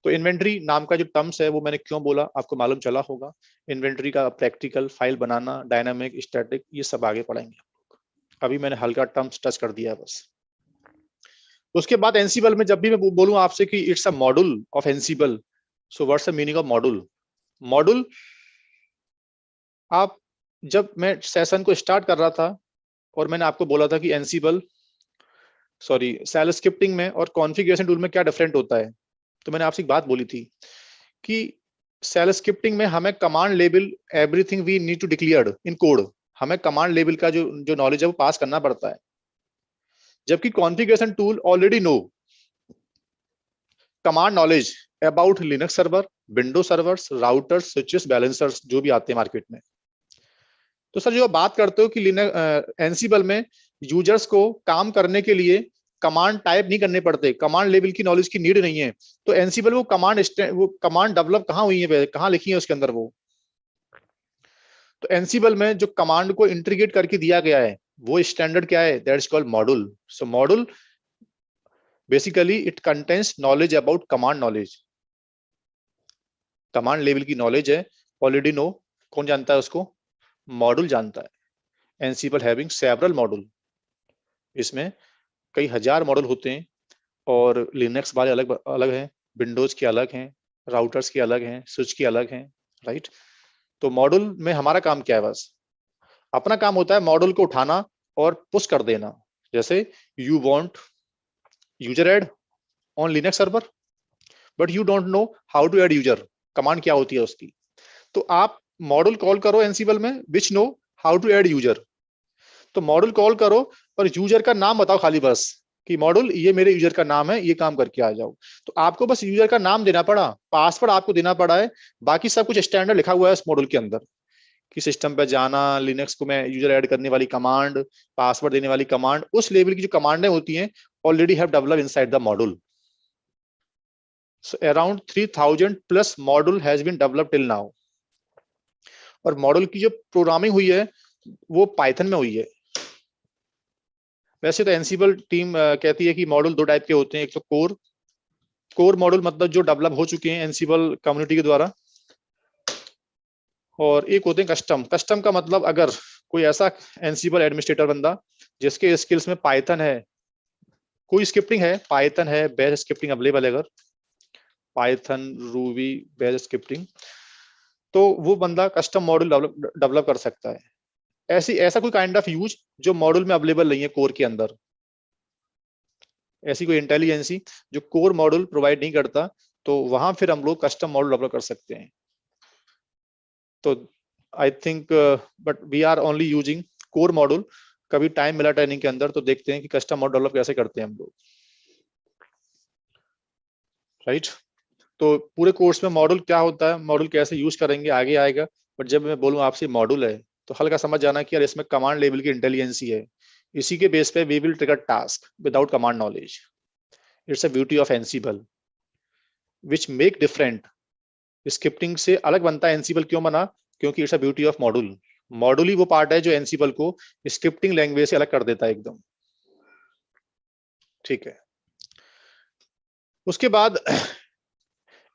तो इन्वेंटरी नाम का जो टर्म्स है वो मैंने क्यों बोला आपको मालूम चला होगा, इन्वेंटरी का प्रैक्टिकल फाइल बनाना, डायनामिक, स्टैटिक, ये सब आगे पढ़ेंगे। अभी मैंने हल्का टर्म्स टच कर दिया है बस। उसके बाद एनसीबल में जब भी मैं बोलूं आपसे कि it's a module of Ansible, so what's the meaning of module? Module, आप जब मैं सेशन को स्टार्ट कर रहा था और मैंने आपको बोला था कि एनसीबल सेल स्क्रिप्टिंग में और कॉन्फ़िगरेशन टूल में क्या डिफरेंट होता है, तो मैंने आपसे एक बात बोली थी कि सेल स्क्रिप्टिंग में हमें कमांड लेबल everything we need to declared in code, हमें कमांड लेबल का जो जो नॉलेज है वो पास करना पड़ता है, जबकि configuration tool already know command knowledge about Linux server, window servers, routers, switches, balancers जो भी आते हैं मार्केट में। तो सर जो बात करते हो कि एनसीबल में यूजर्स को काम करने के लिए कमांड टाइप नहीं करने पड़ते, कमांड लेवल की नॉलेज की नीड नहीं है, तो एनसीबल वो कमांड डेवलप कहाँ हुई है, कहाँ लिखी है उसके अंदर वो? तो एनसीबल में जो कमांड को इंटीग्रेट करके दिया गया है वो स्टैंडर्ड क्या है, that is called module. So module basically it contains knowledge about command knowledge, command level की नॉलेज है ऑलरेडी नो, कौन जानता है उसको? मॉड्यूल जानता है। एनसीबल हैविंग सेवरल मॉड्यूल, इसमें कई हजार मॉडल होते हैं, और लिनक्स वाले अलग अलग हैं, विंडोज के अलग हैं, राउटर्स के अलग हैं, स्विच के अलग हैं, राइट। तो मॉड्यूल में हमारा काम क्या है? बस अपना काम होता है मॉड्यूल को उठाना और पुश कर देना। जैसे you want user add on Linux server, but you don't know how to add user, command क्या होती है उसकी। तो आप मॉड्यूल कॉल करो एनसिबल में which know how to add user. तो मॉड्यूल कॉल करो और यूजर का नाम बताओ खाली, बस कि मॉड्यूल ये मेरे यूजर का नाम है, ये काम करके आ जाओ। तो आपको बस यूजर का नाम देना पड़ा, पासवर्ड आपको देना पड़ा है, बाकी सब कुछ स्टैंडर्ड लिखा हुआ है इस मॉड्यूल के अंदर कि सिस्टम पे जाना, लिनक्स को मैं यूजर ऐड करने वाली कमांड, पासवर्ड देने वाली कमांड, उस लेवल की जो कमांडें होती हैं already have developed inside the module. So around 3000 plus module has been developed till now। और मॉडल की जो प्रोग्रामिंग हुई है वो पाइथन में हुई है। वैसे तो एनसिबल टीम कहती है कि मॉडल दो टाइप के होते हैं, एक तो कोर मॉडल मतलब जो डेवलप हो चुके हैं एनसिबल कम्युनिटी के द्वारा, और एक होते हैं कस्टम। कस्टम का मतलब अगर कोई ऐसा एनसिबल एडमिनिस्ट्रेटर बंदा जिसके स्किल्स में पाइथन है, कोई स्क्रिप्टिंग है, पाइथन है, बेस स्क्रिप्टिंग अवेलेबल है, अगर पाइथन, रूबी, बेस स्क्रिप्टिंग, तो वो बंदा कस्टम मॉडल डेवलप कर सकता है। ऐसा कोई काइंड ऑफ यूज जो मॉडल में अवेलेबल नहीं है कोर के अंदर, ऐसी कोई इंटेलिजेंसी जो कोर मॉडल प्रोवाइड नहीं करता, तो वहां फिर हम लोग कस्टम मॉडल डेवलप कर सकते हैं। तो I think but we are only using core model. कभी टाइम मिला ट्रेनिंग के अंदर तो देखते हैं कि कस्टम मॉडल डेवलप कैसे करते हैं हम लोग, राइट। तो पूरे कोर्स में मॉडल क्या होता है, मॉडल कैसे यूज करेंगे आगे आएगा, बट जब मैं बोलूँ आपसे मॉडल है तो हल्का समझ जाना कि यार इसमें कमांड लेवल की इंटेलिजेंसी है, इसी के बेस पे we will trigger task without command knowledge. It's a beauty of Ansible which make different. Scripting से अलग बनता है एनसिबल, क्यों बना? क्योंकि it's a beauty of model. Model ही वो पार्ट है जो एनसिबल को स्क्रिप्टिंग लैंग्वेज से अलग कर देता है एकदम, ठीक है। उसके बाद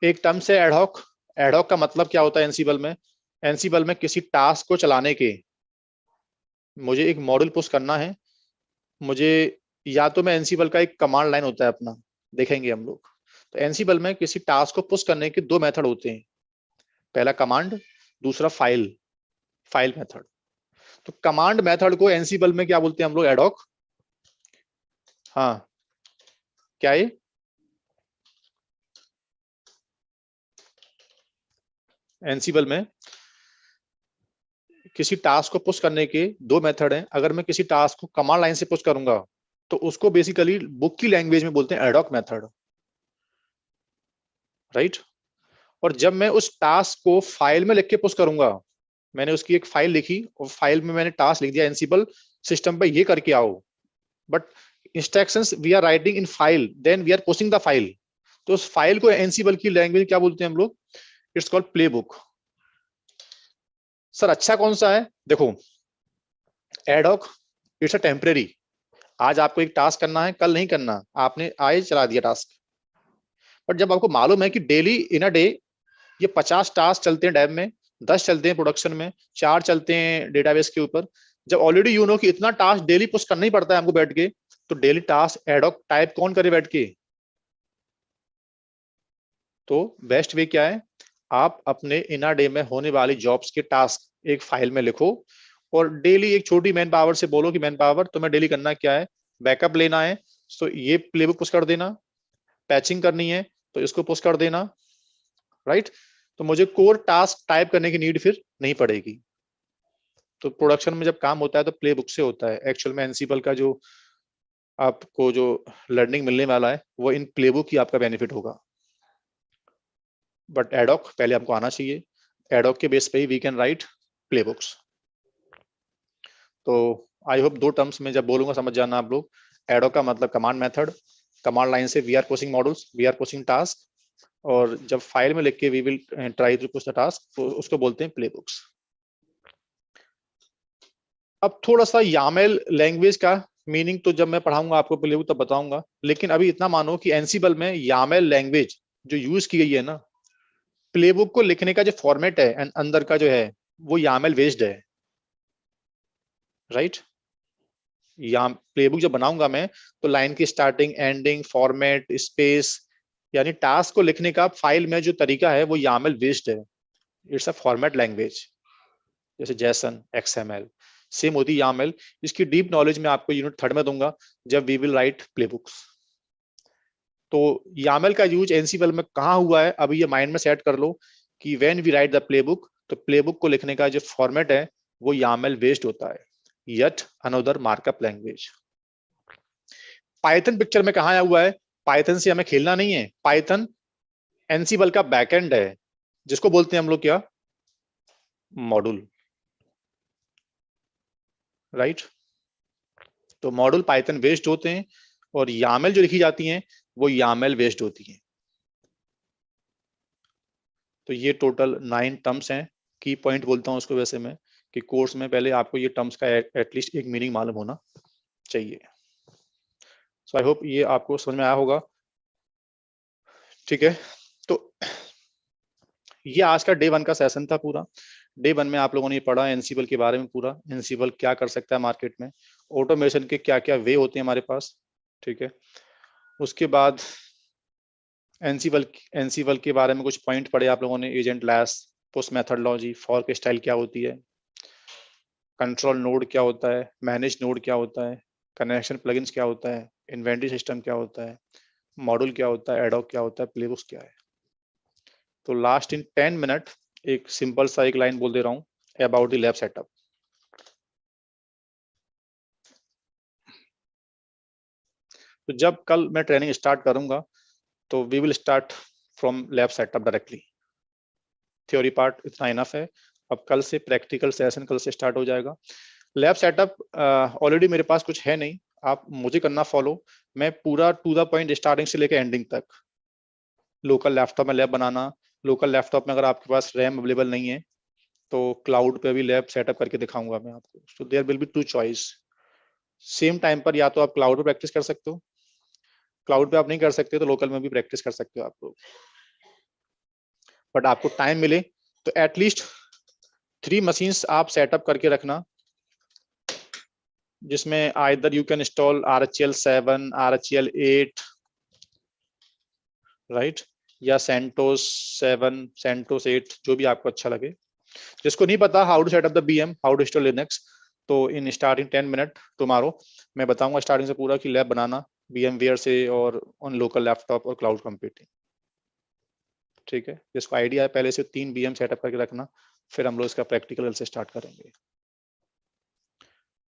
एक टर्म से एडहॉक। एडहॉक का मतलब क्या होता है एनसिबल में? एनसिबल में किसी टास्क को चलाने के, मुझे एक मॉडल पुश करना है, मुझे या तो मैं एनसिबल का एक कमांड लाइन होता है अपना, देखेंगे हम लोग। तो एनसिबल में किसी टास्क को पुश करने के दो मेथड होते हैं, पहला कमांड, दूसरा फाइल मेथड। तो कमांड मेथड को एनसिबल में क्या बोलते हैं हम लोग? एडहॉक। हाँ, क्या ये? एनसिबल में किसी टास्क को पुश करने के दो मेथड हैं। अगर मैं किसी टास्क को कमांड लाइन से पुश करूंगा तो उसको बेसिकली बुक की लैंग्वेज में बोलते हैं एडहॉक मेथड, राइट। और जब मैं उस टास्क को फाइल में लिख के पुश करूंगा, मैंने उसकी एक फाइल लिखी और फाइल में मैंने टास्क लिख दिया एनसिबल सिस्टम पे ये करके आओ, but instructions we are writing in file, then we are pushing the file. तो उस फाइल को एनसिबल की लैंग्वेज क्या बोलते हैं हम लोग? It's called play book. Sir अच्छा कौन सा है? देखो, एडहॉक इट्स अ टेम्परेरी। आज आपको एक टास्क करना है, कल नहीं करना, आपने आज चला दिया टास्क। बट जब आपको मालूम है कि डेली इन अ डे ये 50 टास्क चलते हैं डेव में, 10 चलते हैं प्रोडक्शन में, 4 चलते हैं डेटाबेस के ऊपर, जब ऑलरेडी यू नो कि इतना टास्क डेली पुश करना ही पड़ता है हमको बैठ के, तो डेली टास्क एडहॉक टाइप कौन करे बैठ के? तो बेस्ट वे क्या है? आप अपने इन अ डे में होने वाली जॉब्स के टास्क एक फाइल में लिखो और डेली एक छोटी मैन पावर से बोलो कि मैन पावर तुम्हें डेली करना क्या है? बैकअप लेना है तो ये प्लेबुक पुश कर देना, पैचिंग करनी है तो इसको पुश कर देना, राइट। तो मुझे कोर टास्क टाइप करने की नीड फिर नहीं पड़ेगी। तो प्रोडक्शन में जब काम होता है तो प्ले बुक से होता है। एक्चुअल में एनसिबल का जो आपको जो लर्निंग मिलने वाला है वो इन प्ले बुक ही आपका बेनिफिट होगा। बट एडॉक पहले आपको आना चाहिए, एडॉक के बेस पे ही we can write playbooks. तो आई होप दो टर्म्स में जब बोलूंगा समझ जाना आप लोग। एडॉक का मतलब कमांड मेथड, कमांड लाइन से we are pushing models, we are pushing task, और जब फाइल में लिख के we will try to push the task, तो उसको बोलते हैं प्ले बुक्स। अब थोड़ा सा यामेल लैंग्वेज का मीनिंग तो जब मैं पढ़ाऊंगा आपको प्लेबुक तब बताऊंगा, लेकिन अभी इतना मानो कि एनसिबल में यामेल लैंग्वेज जो यूज की गई है ना, प्लेबुक को लिखने का जो फॉर्मेट है एंड अंदर का जो है वो यामेल बेस्ड है, राइट। या प्लेबुक जब बनाऊंगा मैं, तो लाइन की स्टार्टिंग, एंडिंग, फॉर्मेट, स्पेस, यानी टास्क को लिखने का फाइल में जो तरीका है वो YAML बेस्ड है। इट्स अ फॉर्मेट लैंग्वेज, जैसे जैसन, XML, सेम होती है YAML। इसकी डीप नॉलेज मैं आपको यूनिट 3 में दूंगा जब वी विल राइट प्लेबुक्स। तो YAML का यूज एनसीवल में कहाँ हुआ है, अभी ये माइंड में सेट कर लो कि when we write the playbook, तो प्लेबुक को लिखने का जो फॉर्मेट है वो YAML बेस्ड होता है, yet another markup language. Python picture में कहाँ आया हुआ है? पाइथन से हमें खेलना नहीं है, पाइथन एनसीवल का बैकएंड है, जिसको बोलते हैं हम लोग क्या, मॉड्यूल, राइट। तो मॉड्यूल पाइथन बेस्ड होते हैं, और YAML जो लिखी जाती हैं वो YAML बेस्ड होती हैं। तो ये टोटल 9 टर्म्स हैं। की पॉइंट बोलता हूं उसको वैसे मैं, कि कोर्स में पहले आपको ये टर्म्स का एटलीस्ट एक मीनिंग मालूम होना चाहिए। सो आई होप ये आपको समझ में आया होगा, ठीक है। तो ये आज का डे 1 का सेशन था पूरा। डे 1 में आप लोगों ने पढ़ा एनसीवल के बारे में पूरा, एनसीवल क्या कर सकता है मार्केट में, ऑटोमेशन के क्या क्या वे होते हैं हमारे पास, ठीक है। उसके बाद एनसीवल के बारे में कुछ पॉइंट पढ़े आप लोगों ने, agent lace, push methodology, fork style क्या होती है, कंट्रोल नोड क्या होता है, मैनेज नोड क्या होता है, कनेक्शन प्लगइन्स क्या होता है, इन्वेंटरी सिस्टम क्या होता है, मॉड्यूल क्या होता है, एडॉक क्या होता है, प्लेबुक्स क्या है। तो लास्ट इन 10 मिनट एक सिंपल सा एक लाइन बोल दे रहा हूं अबाउट द लैब सेटअप। तो जब कल मैं ट्रेनिंग स्टार्ट करूंगा तो we will start from lab setup directly. Theory part इतना इनफ है, अब कल से प्रैक्टिकल सेशन कल से स्टार्ट हो जाएगा। लैब सेटअप ऑलरेडी मेरे पास कुछ है नहीं, आप मुझे करना फॉलो। मैं पूरा टू द पॉइंट स्टार्टिंग से लेकर एंडिंग तक, लोकल लैपटॉप में लैब बनाना, लोकल लैपटॉप में अगर आपके पास रैम अवेलेबल नहीं है तो क्लाउड पे भी लैब सेटअप करके दिखाऊंगा मैं आपको। So there will be two choice. Same time पर या तो आप क्लाउड पे प्रैक्टिस कर सकते हो, क्लाउड पे आप नहीं कर सकते तो लोकल में भी प्रैक्टिस कर सकते हो आप लोग, बट आपको टाइम मिले तो एटलीस्ट 3 मशीन्स आप सेटअप करके रखना, जिसमें either you can install RHEL 7, RHEL 8, right, या सेंटोस 7, सेंटोस 8, जो भी आपको अच्छा लगे। जिसको नहीं पता how to setup the BM, how to install Linux, तो इन स्टार्टिंग 10 मिनट टुमारो मैं बताऊंगा स्टार्टिंग से पूरा कि लैब बनाना VMware से और ऑन लोकल लैपटॉप और क्लाउड कंप्यूटिंग, ठीक है। जिसको आइडिया है पहले से 3 BM सेटअप करके रखना, फिर हम लोग इसका प्रैक्टिकल से स्टार्ट करेंगे।